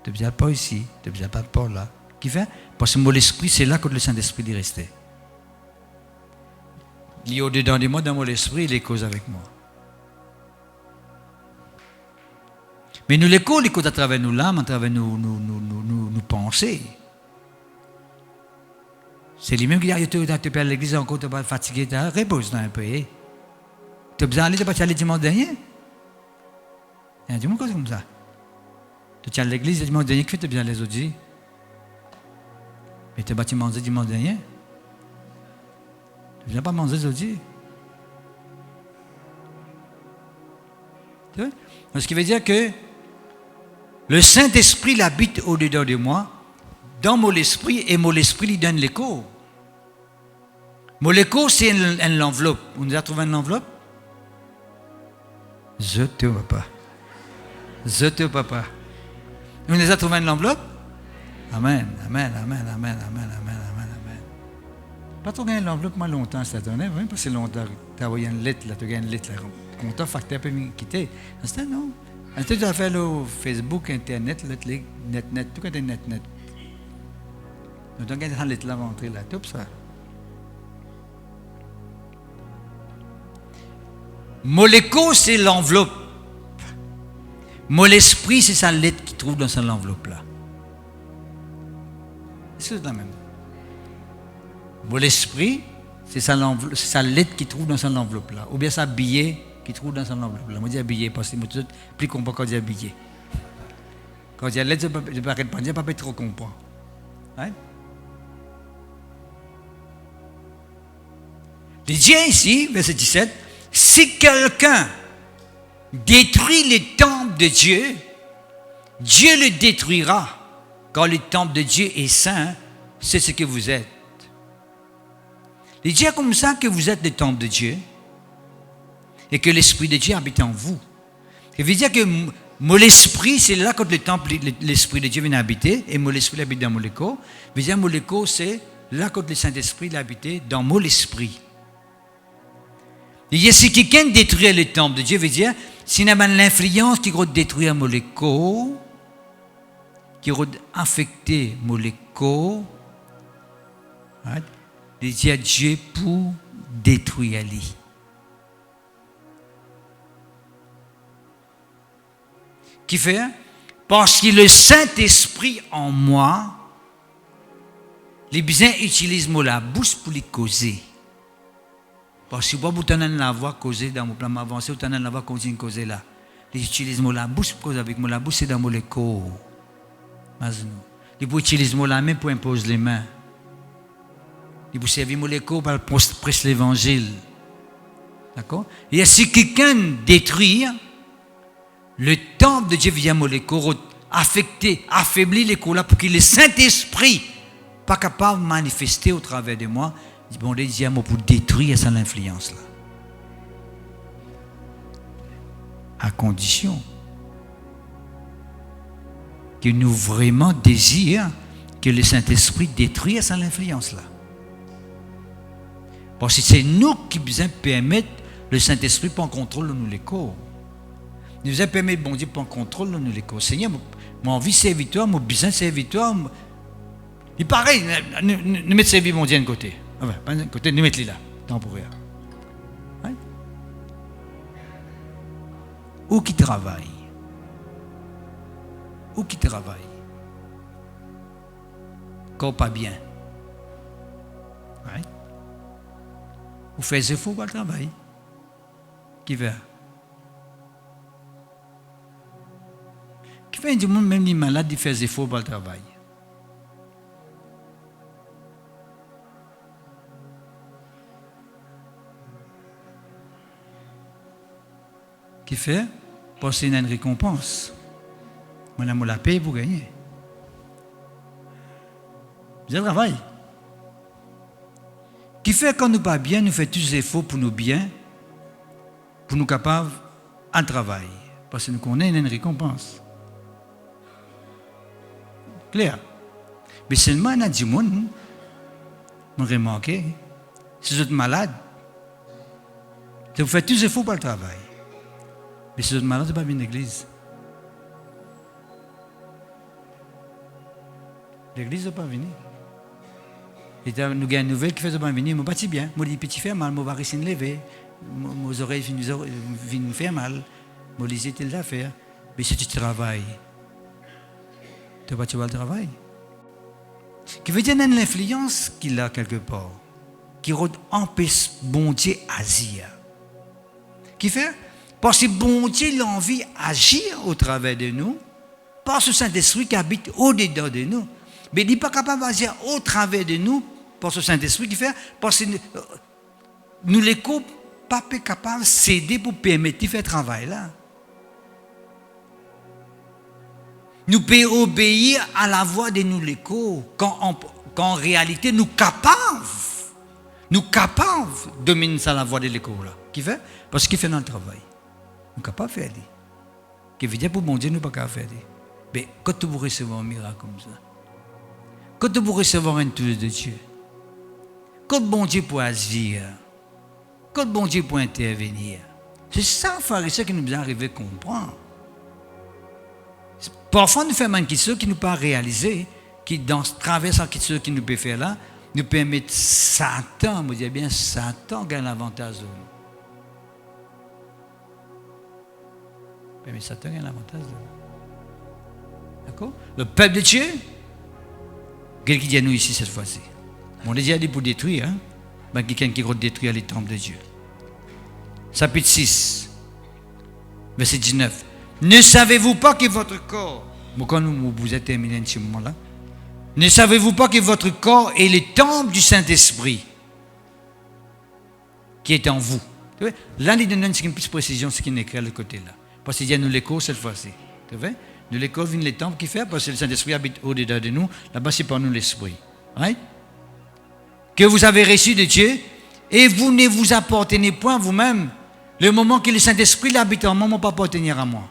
Speaker 3: tu as bien pas ici, tu as bien pas par là. Qui fait? Parce que mon esprit, c'est là que le Saint-Esprit est resté. Il est au-dedans de moi, dans mon esprit, il est cause avec moi. Mais nous les causes à travers nos l'âme, à travers nos pensées. C'est lui-même qui dit, tu es à l'église encore, tu es fatigué, tu repose un peu. Tu as besoin d'aller, tu n'as pas allé dimanche dernier? Il y a du monde comme ça. Tu es à l'église dimanche dernier, que tu as besoin les autres jours? Mais tu n'as pas mangé dimanche dernier? Tu ne viens pas manger les autres jours? Tu vois? Ce qui veut dire que le Saint-Esprit habite au-dedans de moi, dans mon esprit, et mon esprit lui donne l'écho. Mon écho, c'est une enveloppe. Vous nous avez trouvé une enveloppe? Je te papa. Je te papa. Vous nous avez trouvé une enveloppe? Amen, amen, amen, amen, amen, amen, amen, amen. Quand tu gagnes l'enveloppe, moi longtemps, ça donnait, même parce que longtemps, tu as envoyé une lettre, là, tu gagnes une lettre, là, content, facteur, peut me quitter. C'était non. C'était tu as fait le Facebook, Internet, net, tout quand tu net. Donc, tu gagnes une lettre là, rentrer là, tout ça. Moléco, c'est l'enveloppe. L'esprit, c'est sa lettre qui trouve dans cette enveloppe-là. C'est la même. L'esprit, c'est sa lettre qui trouve dans cette enveloppe-là. Ou bien sa billet qui trouve dans cette enveloppe-là. Moi, je dis billet parce que je plus comprends quand je dis billet. Quand je dis lettre, je ne peux pas trop comprendre. Hein? Il dit ici, verset 17, si quelqu'un détruit les temples de Dieu, Dieu le détruira. Quand le temple de Dieu est saint, c'est ce que vous êtes. Il dit comme ça que vous êtes le temple de Dieu et que l'Esprit de Dieu habite en vous. Ça veut dire que l'Esprit, c'est là quand le temple, l'Esprit de Dieu vient habiter et l'Esprit habite dans Moléco. Ça veut dire Moléco, c'est là quand le Saint-Esprit l'a habité dans l'Esprit. Il dit si quelqu'un détruit le temple de Dieu, veut dire s'il y a l'influence qui va détruire Moléco, qui va affecter Moléco, right? Il dit à Dieu pour détruire lui. Qui fait? Parce que le Saint-Esprit en moi, les besoins utilisent la bouche pour les causer. Parce que si vous avez la voix causée dans mon plan avancé, vous avez la voix causée là. Ils utilisent la bouche pour causer avec moi. La bouche, c'est dans mon corps. Ils utilisent la main pour imposer les mains. Ils vous servent mon corps pour prêcher l'évangile. D'accord? Et si quelqu'un détruit le temple de Dieu via mon corps, affecter, affaiblir les corps là pour que le Saint-Esprit pas capable de manifester au travers de moi, il bon dit à moi pour détruire cette influence là. À condition que nous vraiment désirons que le Saint-Esprit détruise cette influence là. Parce que c'est nous qui besoin permettre le Saint-Esprit prendre contrôle de nous les corps. Nous besoin permettre bon Dieu prendre contrôle de nous les corps. Seigneur, mon envie serviteur, mon besoin serviteur, il paraît, nous mettons servir mon Dieu de côté. Enfin, pas de côté, nous mettons là, temporaire. Ouais. Où qui travaille? Où qui travaille? Quand pas bien. Ouais. Vous faites faux pour le travail. Qui va? Qui fait du monde, même les malades, ils font faux pour le travail. Qui fait? Parce qu'il y a une récompense. Madame, on la paye pour gagner. Vous travail. Qui fait quand nous pas bien, nous faisons tous les efforts pour nous bien, pour nous capables en travail. Parce que nous connaissons une récompense. Clair? Mais seulement, il y a du monde, vous remarquez, si vous êtes malade, vous faites tous les efforts pour le travail. Mais si vous êtes malade, vous ne pouvez pas venir à l'église. L'église ne peut pas venir. Et nous avons une nouvelle qui fait pas venir. Je ne pas bien. Je dis petit fait mal, je vais rester lever. Mes oreilles viennent faire mal. Je dis c'est telle affaire. Mais si tu travailles, tu vas pas le travail. Qui veut dire qu'il y a une influence qu'il a quelque part, qui empêche bon Dieu d'agir. Qui fait? Parce que bon Dieu a envie d'agir au travers de nous, par ce Saint-Esprit qui habite au-dedans de nous. Mais il n'est pas capable d'agir au travers de nous, par ce Saint-Esprit qui fait, parce que nous les coupes, pas capables de céder pour permettre de faire le travail là. Nous pouvons obéir à la voix de nous les coupes, quand en réalité nous capables de dominer la voix de l'écho là. Qui fait? Parce qu'il fait dans le travail. Nous ne pouvons pas faire. Qui veut dire pour mon Dieu, nous ne pouvons pas faire. Mais quand vous recevez un miracle comme ça, quand vous recevez un tour de Dieu, Quand bon Dieu pour agir, quand bon Dieu pour intervenir. C'est ça, pharisien, qui nous est arrivé à comprendre. Parfois, nous faisons une question qui nous pas réalisée, qui dans travers cette question qui nous peut faire là, nous permet Satan, vous dites bien, Satan gagne l'avantage de nous. Mais Satan gagne l'avantage de nous. D'accord? Le peuple de Dieu, qu'est-ce qu'il dit à nous ici cette fois-ci? On a déjà dit pour détruire, hein? Ben, quelqu'un qui veut détruire les temples de Dieu. Chapitre 6, verset 19. Ne savez-vous pas que votre corps, quand vous êtes terminé à ce moment-là, ne savez-vous pas que votre corps est le temple du Saint-Esprit qui est en vous? Là, il donne une plus précision ce qui est écrit à le côté là. Parce qu'il y a nous l'écho cette fois-ci. Nous l'écho vient les temples qui fait, parce que le Saint-Esprit habite au-dedans de nous. Là-bas, c'est par nous l'Esprit. Right? Que vous avez reçu de Dieu et vous ne vous appartenez point vous-même. Le moment que le Saint-Esprit habite en moi, ne pas appartenir à moi.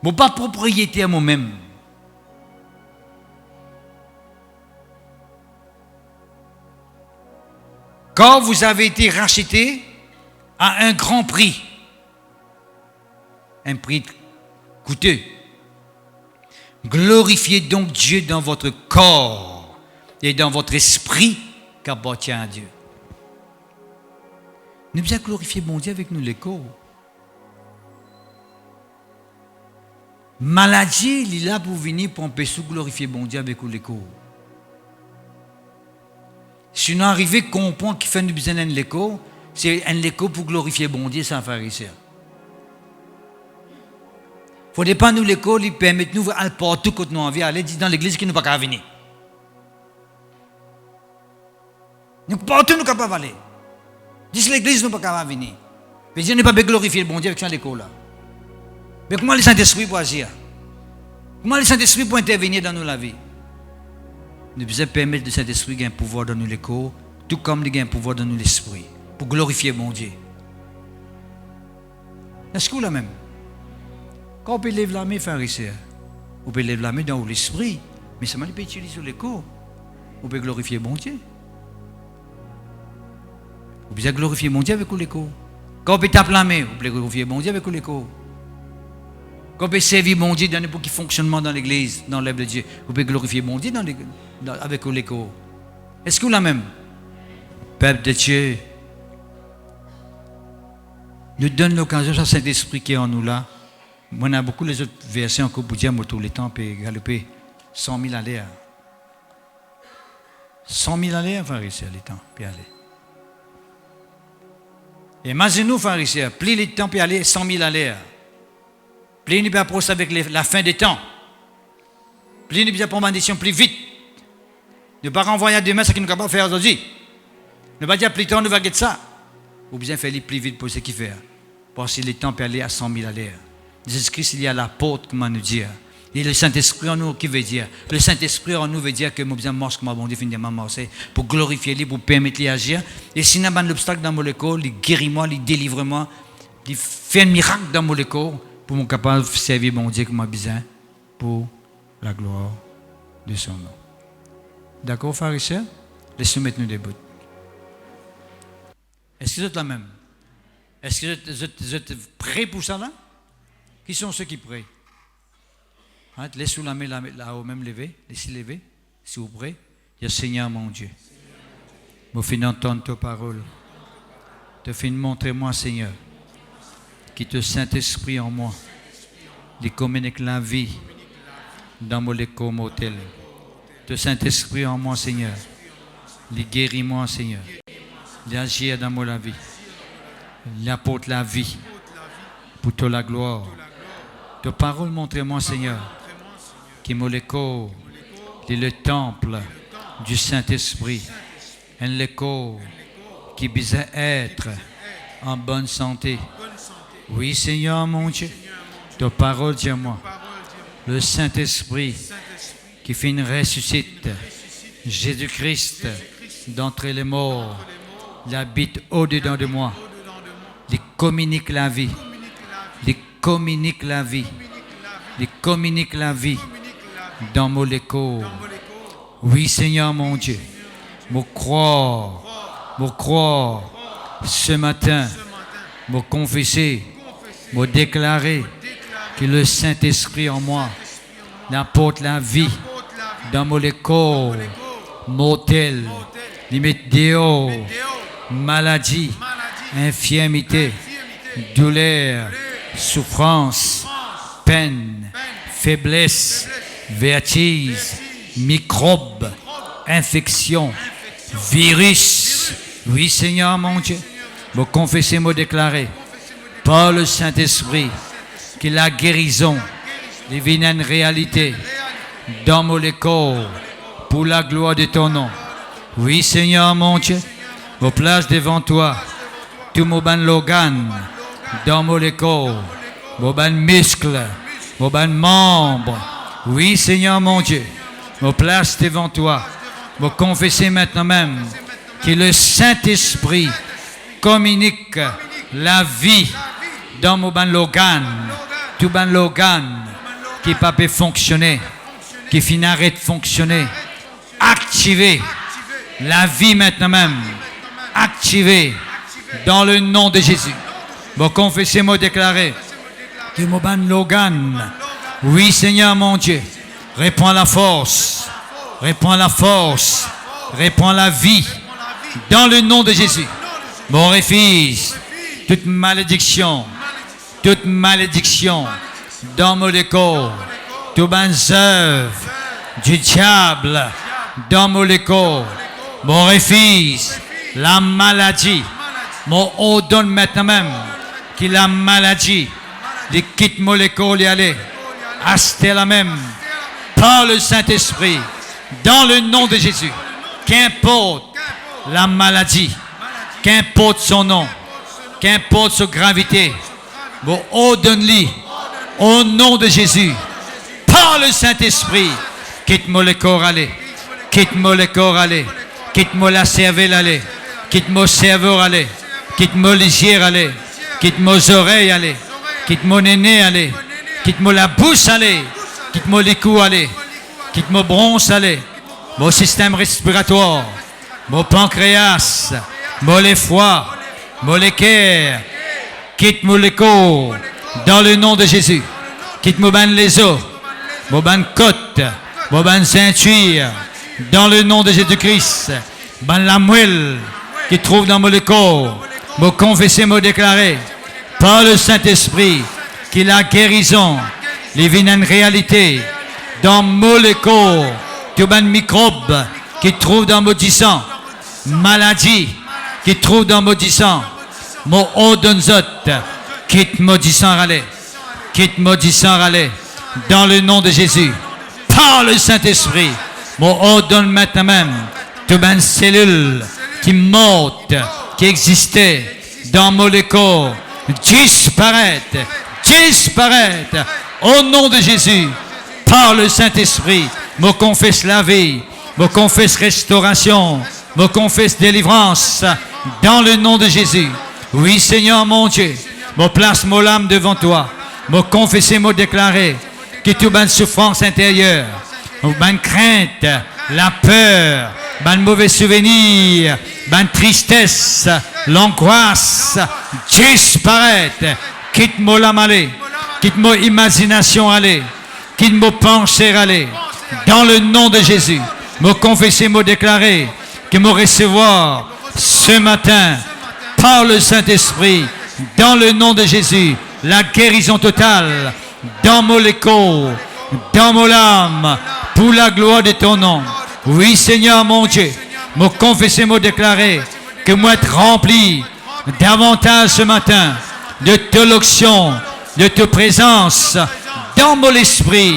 Speaker 3: Mon pas propriété à moi-même. Quand vous avez été racheté à un grand prix, un prix coûteux, glorifiez donc Dieu dans votre corps et dans votre esprit qui appartient à Dieu. Nous devons glorifier mon Dieu avec nous les corps. Maladie, il est là pour venir pour empêcher de glorifier mon Dieu avec nous les corps. Si nous arrivons à comprendre qu'il fait nous besoin d'un écho, c'est un écho pour glorifier mon Dieu sans pharisien. Il ne faut pas nous l'écho, il permet de nous aller partout quand nous envie aller dans l'église qui nous pas qu'à venir. Nous partout nous capables d'aller. Dis l'église nous pas qu'à venir. Mais Dieu n'est pas glorifier le bon Dieu avec ça l'écho là. Mais comment le Saint-Esprit pour agir? Comment le Saint-Esprit pour intervenir dans nos vies? Nous devons permettre le Saint-Esprit de gagner un pouvoir dans nous l'écho, tout comme il gagne un pouvoir dans nous l'esprit, pour glorifier mon Dieu. Est-ce que vous la même? Quand on peut lever la main, pharisien, on peut lever la main dans l'esprit, mais ça m'a pas utilisé l'écho. On peut glorifier mon Dieu. On peut glorifier mon Dieu avec l'écho. Quand on peut taper la main, on peut glorifier mon Dieu avec l'écho. Quand on peut servir mon Dieu dans n'importe quel fonctionnement dans l'église, dans l'œuvre de Dieu, on peut glorifier mon Dieu avec l'écho. Est-ce que vous la même? Peuple de Dieu, nous donne l'occasion, ce Saint-Esprit qui est en nous là. Moi, on a beaucoup les autres versets encore pour dire tous les temps, puis galoper 100 000 à l'air. 100 000 à l'air, pharisiens, les temps, puis aller. Imaginez-nous, pharisiens, plus les temps, puis aller 100 000 à l'air. Plus nous peut approcher avec la fin des temps. Plus nous peut prendre une décision plus vite. Ne pas renvoyer à demain ce qu'il nous capable de faire aujourd'hui. Ne pas dire plus tard, nous va guetter ça. Ou bien faire plus vite pour ce qu'il fait. Parce que les temps peut aller à 100 000 à l'air. Jésus-Christ, il y a la porte, comment nous dire. Et le Saint-Esprit en nous, qui veut dire? Le Saint-Esprit en nous veut dire que nous besoin de marcher comme bon Dieu finit de marcher pour glorifier lui, pour permettre lui d'agir. Et s'il y a un obstacle dans mon école, il guérit moi, il délivre moi, il fait un miracle dans mon école pour me capable de servir mon Dieu comme besoin pour la gloire de son nom. D'accord, pharisiens? Laissez-nous mettre nous debout. Est-ce que vous êtes la même? Est-ce que vous êtes prêts pour ça là? Qui sont ceux qui prient? Hein? Laissez-vous la main là-haut même lever. Laissez lever. Si vous prêts. Dis Seigneur mon Dieu. Me fais entendre ta parole. Te fais montrer moi Seigneur. Qui te Saint-Esprit en moi. Il communique la vie dans mon écho motel. Te Saint-Esprit en moi Seigneur. Il guérit moi Seigneur. Il agit dans mon vie. Il apporte la vie. Pour toute la gloire. Ta parole montre-moi, Seigneur, qui mon écho est le temple du Saint-Esprit. Un écho qui besoin être en bonne santé. Oui, Seigneur, mon Dieu, ta parole dit à moi, le Saint-Esprit qui fait une ressuscite, Jésus-Christ d'entre les morts, il habite au-dedans de moi, il communique la vie. Communique la vie. Il communique la vie dans mon écho. Oui, Seigneur mon Dieu. Me croire ce matin, me confesser, me déclarer que le Saint-Esprit en moi n'apporte la vie dans mon corps mortel, limite dehors, maladie, infirmité, douleur, souffrance, peine, faiblesse, vertige, microbes, infection, virus. Oui, Seigneur mon Dieu, me confesser, me déclarer par le Saint-Esprit que la guérison devient une réalité dans mon corps pour la gloire de ton nom. Oui, Seigneur mon Dieu, me place devant toi tout mon ban organe dans mon corps, mon ban muscle, mon ban membre. Oui, Seigneur mon Dieu, me place devant toi, me confesser maintenant même que le Saint-Esprit communique la vie dans mon ban organe, tout ban organe qui pas peut fonctionner, qui finit arrête de fonctionner. Activez la vie maintenant même. Activez dans le nom de Jésus. Mon confesser, mon déclarer que mon ban organe. Oui, Seigneur mon Dieu, répands la force, répands la force, répands la vie dans le nom de Jésus. Mon refuse toute malédiction dans mon corps, toutes les œuvres du diable dans mon corps, mon refuse la maladie, mon ordonne maintenant même que la maladie les quitte mon corps et aller, acheter la même par le Saint-Esprit dans le nom de Jésus. Qu'importe la maladie, qu'importe son nom, qu'importe sa gravité, vous ordonnez au nom de Jésus, par le Saint-Esprit, quitte-moi le corps aller, quitte-moi le corps aller, quitte-moi la cervelle aller, quitte-moi le cerveau aller, quitte-moi les yeux aller, quitte-moi les oreilles aller, quitte-moi le nez aller, quitte-moi la bouche aller, quitte-moi les coups aller, quitte-moi le bronze aller, mon système respiratoire, mon pancréas, mon les foie, mon les cœurs, quitte-moi le corps, dans le nom de Jésus. Quitte-moi ban les os, mon ban côte, mon ban ceinture, dans le nom de Jésus-Christ. Ban la moelle qui trouve dans mon corps, me confesser, me déclarer, par le Saint-Esprit, que la guérison, les vient en réalité, dans mon corps, tout ban microbe qui trouve dans mon sang, maladie qui trouve dans mon sang, mon ordonne quitte maudissant râler, quitte maudissant râler, dans le nom de Jésus, par le Saint-Esprit, mon ordonne maintenant même, toute une cellule qui morte, qui existait dans mon corps, disparaître, au nom de Jésus, par le Saint-Esprit, me confesse la vie, me confesse restauration, me confesse délivrance, dans le nom de Jésus. Oui, Seigneur mon Dieu, me place mon âme devant toi, me confesser, me déclarer que toute bonne souffrance intérieure, bonne crainte, la peur, bonne mauvais souvenir, bonne tristesse, l'angoisse, disparaître, quitte mon âme aller, quitte mon imagination aller, quitte mon pensée aller, dans le nom de Jésus, me confesser, me déclarer que me recevoir ce matin par le Saint-Esprit, dans le nom de Jésus, la guérison totale dans mon corps, dans mon âme, pour la gloire de ton nom. Oui, Seigneur mon Dieu, me confesser, me déclarer que moi être rempli davantage ce matin de ta l'onction, de ta présence dans mon esprit,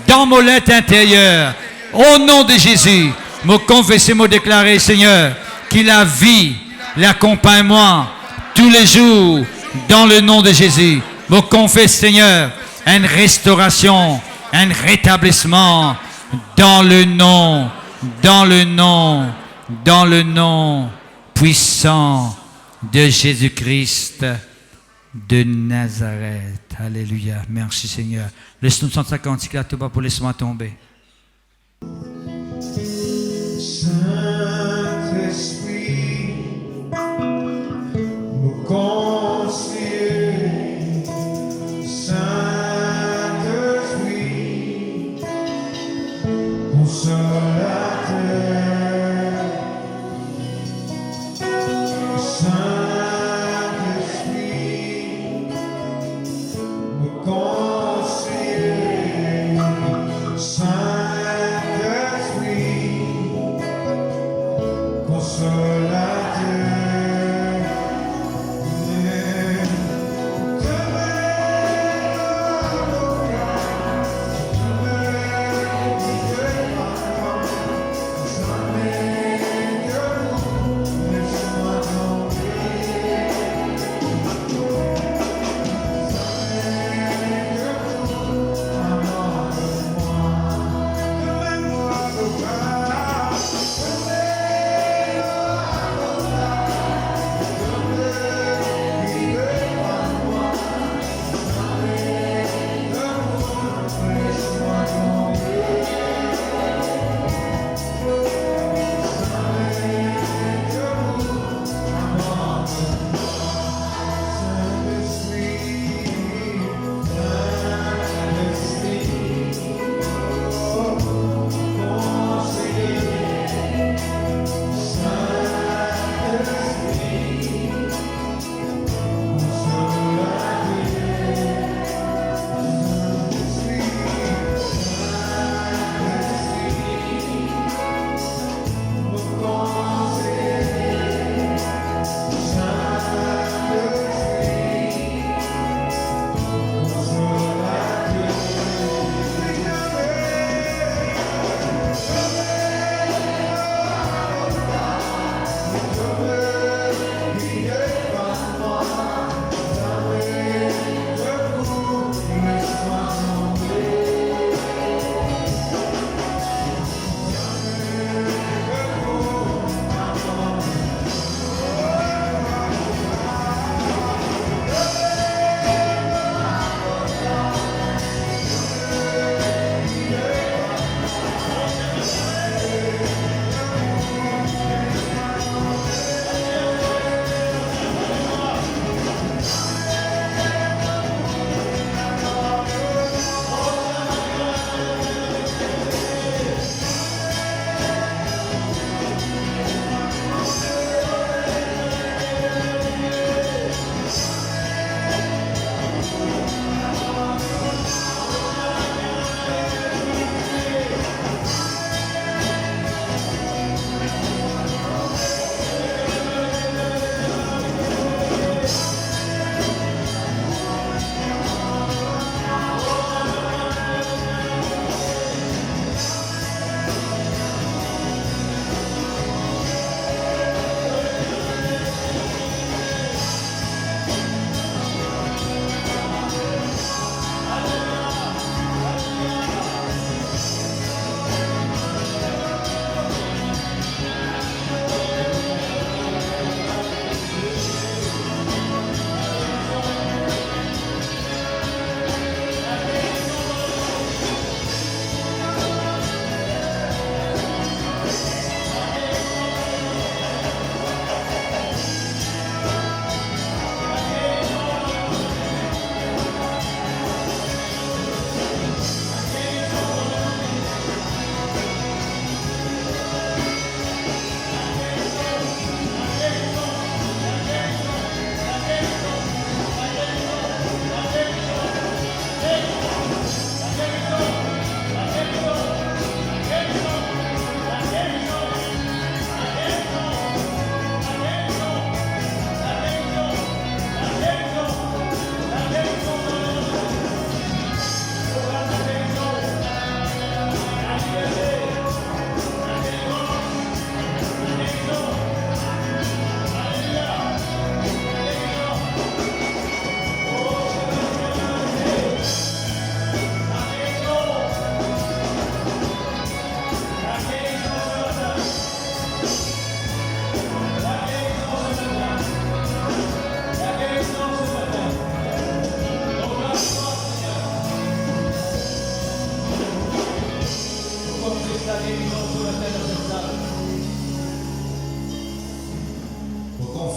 Speaker 3: dans mon être intérieur. Au nom de Jésus, me confesser, me déclarer, Seigneur, que la vie l'accompagne moi tous les jours dans le nom de Jésus. Me confesse, Seigneur, une restauration, un rétablissement dans le nom puissant de Jésus-Christ de Nazareth. Alléluia. Merci, Seigneur. Laisse-nous chanter ça cantique là, tout bas pour laisser-moi tomber.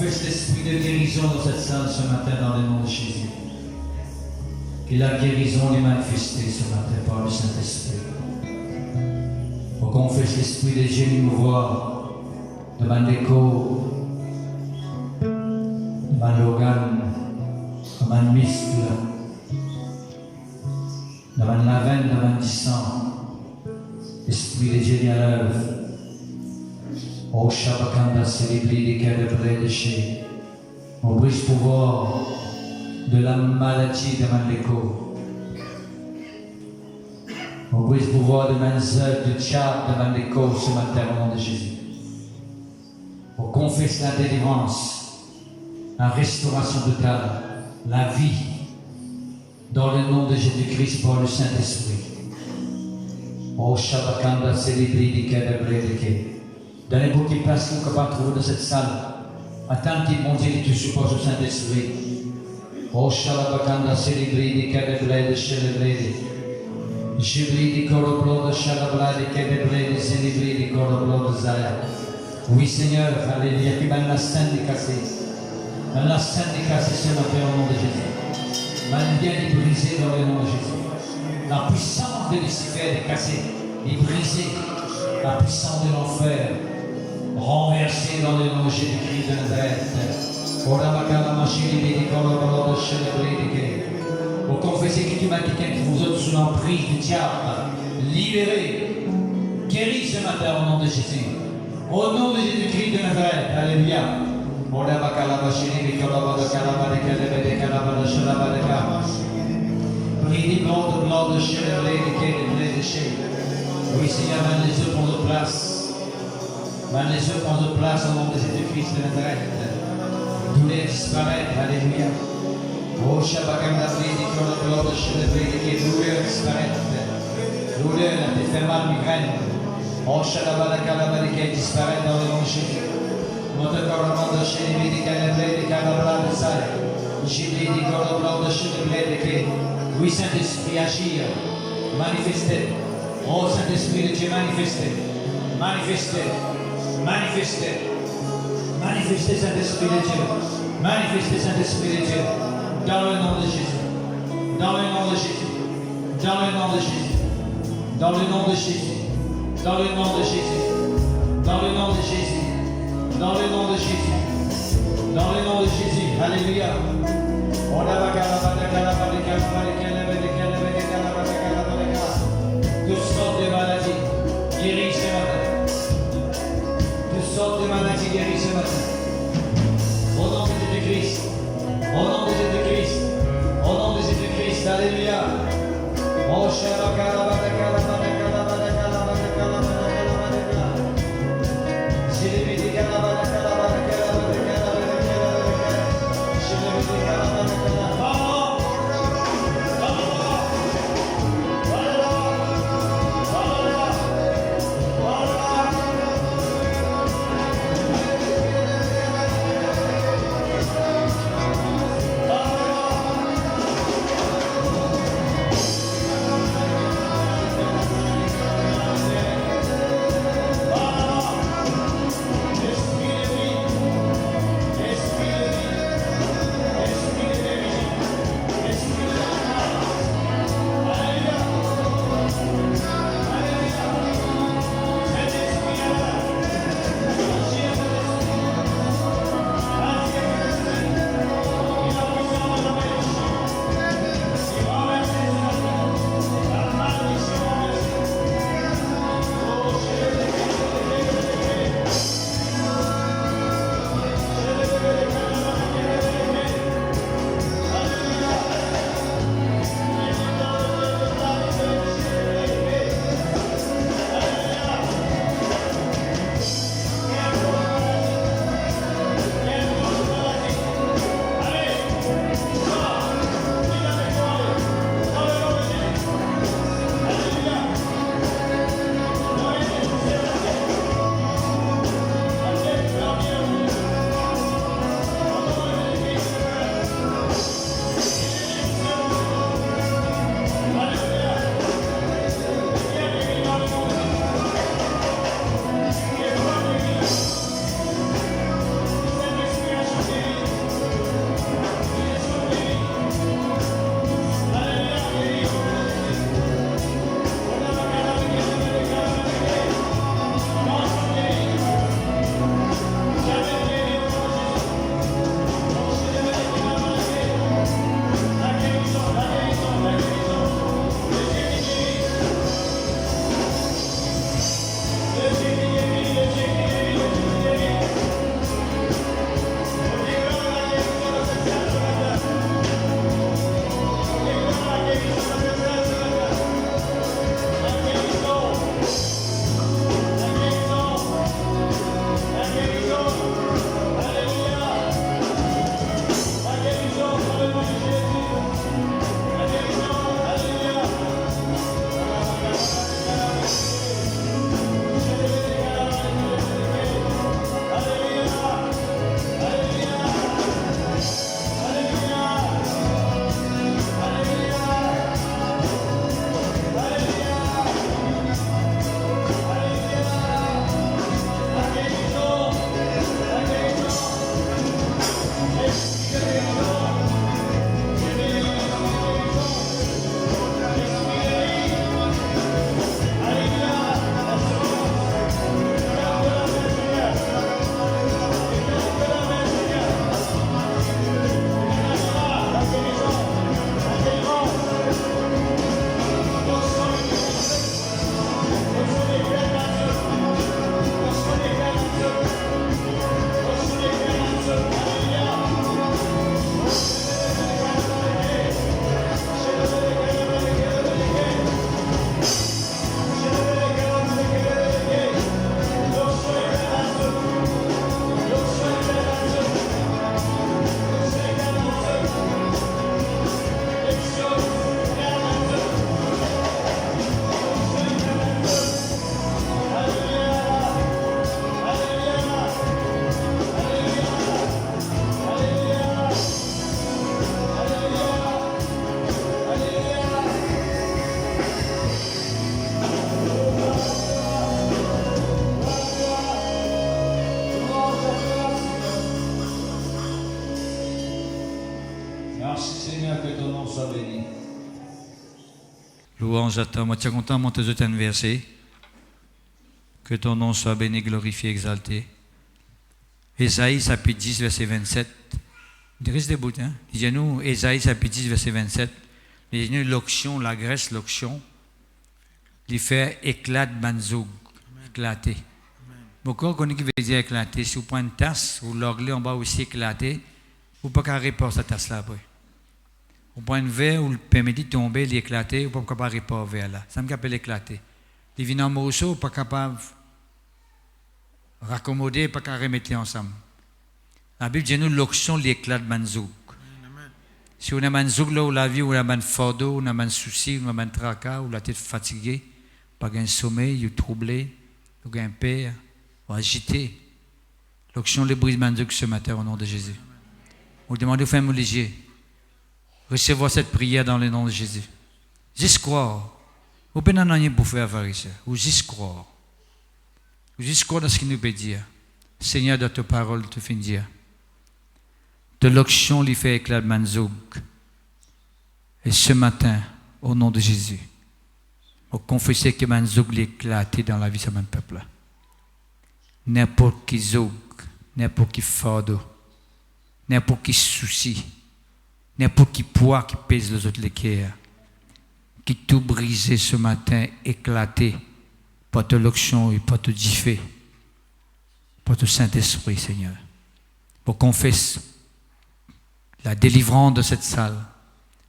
Speaker 3: confesse l'esprit de guérison dans cette salle ce matin dans le nom de Jésus. Que la guérison est manifestée ce matin par le Saint-Esprit. On confesse l'esprit de Dieu mouvoir devant l'écho, devant l'organe, devant le muscle, devant la veine, devant le sang. Esprit de Dieu à l'œuvre. Oh Shabakanda, célébrer des cas de près de chez. On brise pouvoir de la maladie devant l'écho. On brise pouvoir de manzeur, de tchad devant l'écho ce matin au nom de Jésus. On confesse la délivrance, la restauration totale, la vie, dans le nom de Jésus-Christ par le Saint-Esprit. Oh Shabakanda, célébrer des cas de près de chez. Dans les beaucoup de places qu'on peut trouver dans cette salle, attends qu'il monte et tu supportes le Saint-Esprit. Oh Shalabakanda, célébrer des cas de blé, de célébrer. Célébrer des corps blancs de Shalabla, des cas de blé, de célébrer des corps blancs de Zaya. Oui Seigneur, alléluia, qui m'a la scène décassée. La scène décassée ce matin au nom de Jésus. Ma bien est brisée dans le nom de Jésus. La puissance de Lucifer est cassée, est brisée. La puissance de l'enfer renversée dans le nom de Jésus-Christ de Nazareth. Pour confesser que tu m'as dit que vous êtes sous l'emprise du diable, libérés, guéris ce matin au nom de Jésus. Au nom de Jésus-Christ de Nazareth. Alléluia. Prie blanc de chérébré, de chez. Oui, Seigneur, mène les yeux pour notre place. Mène les yeux pour notre place au nom de Jésus-Christ de Nazareth. Douleur disparaître, alléluia. Oh, Shabakanda, douleur de chérébré, douleur disparaître. Douleur, t'es fait mal, migraine. Oh, Shalabala, disparaître dans le nom de Jésus. Notre corps de chérébré, des calabrés, des calabras de salle. Jésus, des corps de chérébré, des. Oui, Saint-Esprit, agir, manifester. Oh Saint-Esprit de Dieu, manifestez, manifestez, manifestez, manifestez Saint-Esprit de Dieu, manifestez Saint-Esprit de Dieu, dans le nom de Jésus, dans le nom de Jésus, dans le nom de Jésus, dans le nom de Jésus, dans le nom de Jésus, dans le nom de Jésus, dans le nom de Jésus, dans le nom de Jésus, alléluia. Toutes sortes de maladies guéries ce matin. Toutes sortes de maladies guéries ce matin. Au nom de Jésus-Christ. Au nom de Jésus-Christ. Au nom de Jésus-Christ. Alléluia. Oh, Louange à toi. Moi, tu es content, mon Dieu, un verset. Que ton nom soit béni, glorifié, exalté. Ésaïe, chapitre 10, verset 27. Il reste des bouts, hein? Dis-nous, Ésaïe, chapitre 10, verset 27. Dis-nous, l'auction, la Grèce, l'auction. Il fait éclat de banzoug. Éclater. Beaucoup qu'on qui veut dire éclater. Si vous prenez une tasse, ou l'orglet en bas aussi éclater, vous ne pouvez pas réparer cette tasse-là après. Vous prenez un verre ou le permettez de tomber, l'éclater, vous ne pouvez pas réparer le verre là. Ça me rappelle éclater. Les vins en morceaux, vous ne pouvez pas raccommoder, pas qu'à remettre ensemble. La Bible dit nous l'auction l'éclat de manzouk. Si on a manzouk là où la vie, ou on a un fardeau, on a un souci, on a un tracas, ou la tête fatiguée, pas un sommeil, ou troublé, ou un père, ou agité. L'auction les brise manzouk ce matin au nom de Jésus. Vous demandez au frère léger, recevez cette prière dans le nom de Jésus. Juste croire. Vous pouvez n'en rien pour faire ça. Ou juste croire. Ou juste croire dans ce qu'il nous peut dire. Seigneur, dans ta parole, te fait dire. De l'auction, il fait éclat de manzouk. Et ce matin, au nom de Jésus, on confesse que manzouk l'éclaté dans la vie de ce même peuple. N'importe qui zouk, n'importe qui fardeau, n'importe qui souci, n'importe qui poids qui pèse les autres l'équerre, qui tout brisé ce matin, éclaté, pas de l'auction et pas de diffé, pas de Saint-Esprit, Seigneur. Pour confesse la délivrance de cette salle,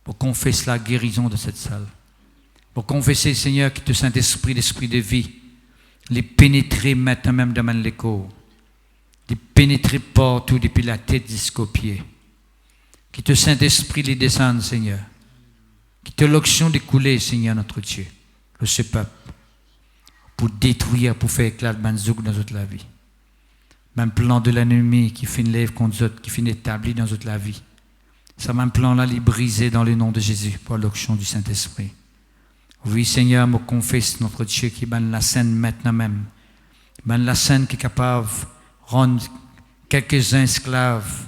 Speaker 3: pour confesse la guérison de cette salle, pour confesser, Seigneur, que le Saint-Esprit, l'Esprit de vie, les pénétrer maintenant même dans l'écho, les pénétrer partout depuis la tête jusqu'aux pieds, que le Saint-Esprit les descende, Seigneur, que l'onction découlée, Seigneur, notre Dieu, de ce peuple, pour détruire, pour faire éclat de banzouk dans toute la vie. Même plan de l'ennemi qui finit lève contre eux, qui finit établi dans toute la vie. Ce même plan-là, il est brisé dans le nom de Jésus, par l'onction du Saint-Esprit. Oui, Seigneur, me confesse notre Dieu qui banne la scène maintenant même. Banne la scène qui est capable de rendre quelques-uns esclaves,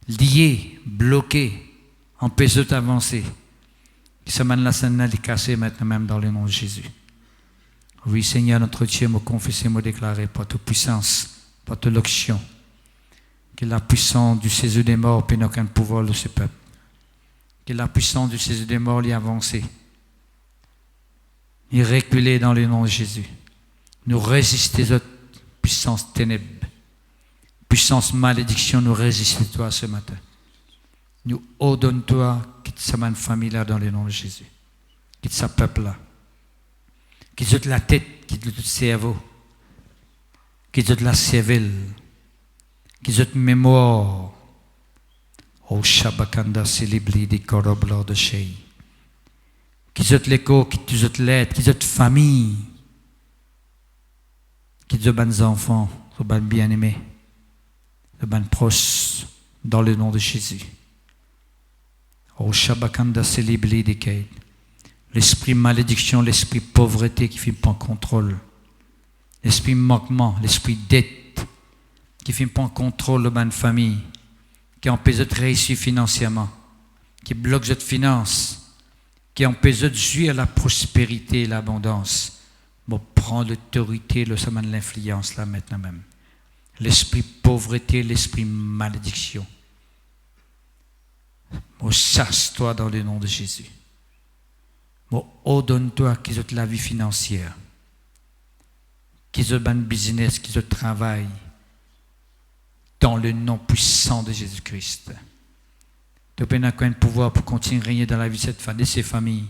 Speaker 3: liés, bloqués, empêchés d'avancer. Et ça banne la scène là, est cassée maintenant même dans le nom de Jésus. Oui, Seigneur, notre Dieu, me confesser, me déclarer par toute puissance, par toute l'onction, que la puissance du Jésus des morts n'a aucun pouvoir de ce peuple. Que la puissance du Jésus des morts y avance. Y reculer dans le nom de Jésus. Nous résister aux puissances ténèbres. Puissance malédiction, nous résister toi ce matin. Nous ordonne-toi, quitte sa famille là dans le nom de Jésus. Quitte sa peuple là. Quitte la tête, quitte le cerveau. Quitte la cervelle. Quitte mémoire. Oh Shabakanda célébri des coroblos de Shei. Quitte l'écho, quitte l'aide, quitte famille. Quitte de bonnes enfants, de bonnes bien-aimés, de bonnes proches, dans le nom de Jésus. Oh Shabakanda célébri des Kei. L'esprit malédiction, l'esprit pauvreté qui ne fait pas contrôle. L'esprit manquement, l'esprit dette qui ne fait pas contrôle de bonne famille, qui empêche de réussir financièrement, qui bloque votre finance, qui empêche de jouir la prospérité et l'abondance. Bon, prends l'autorité, le chemin de l'influence là maintenant même. L'esprit pauvreté, l'esprit malédiction. Bon, chasse-toi dans le nom de Jésus. Bon, ordonne-toi qu'ils ont la vie financière, qu'ils ont un business, qu'ils ont travail, dans le nom puissant de Jésus-Christ. Tu as un pouvoir pour continuer à régner dans la vie de ces familles.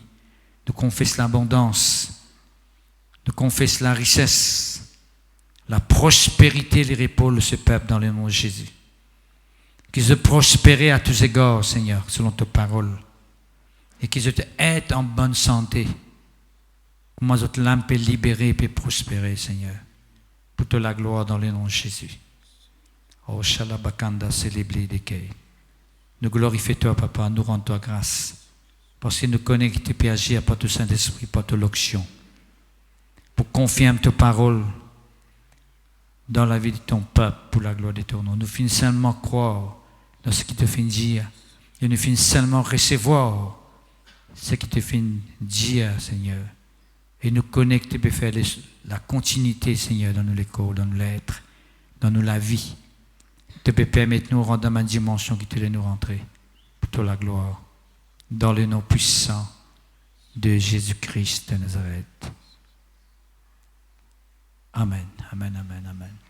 Speaker 3: De confesser l'abondance, de confesser la richesse, la prospérité, les repos de ce peuple dans le nom de Jésus. Qu'ils aient prospéré à tous égards, Seigneur, selon ta parole. Et qu'ils aient en bonne santé. Comment notre l'âme peut libérer et peut prospérer, Seigneur. Pour toute la gloire dans le nom de Jésus. Oh, Shalabakanda, célébrer des Kei. Nous glorifions toi, Papa, nous rendons toi grâce. Parce que nous connaissons que tu peux agir par ton Saint-Esprit, par ton l'onction. Pour confirmer ta parole dans la vie de ton peuple, pour la gloire de ton nom. Nous finissons seulement croire dans ce qui te fait dire. Et nous finissons seulement recevoir ce qui te fait dire, Seigneur, et nous connecter pour faire la continuité, Seigneur, dans nos écoles, dans nos lettres, dans nos la vie. Te peux permettre nous rendre dans ma dimension qui te laisse nous rentrer. Pour toi la gloire. Dans le nom puissant de Jésus-Christ de Nazareth. Amen, amen, amen, amen.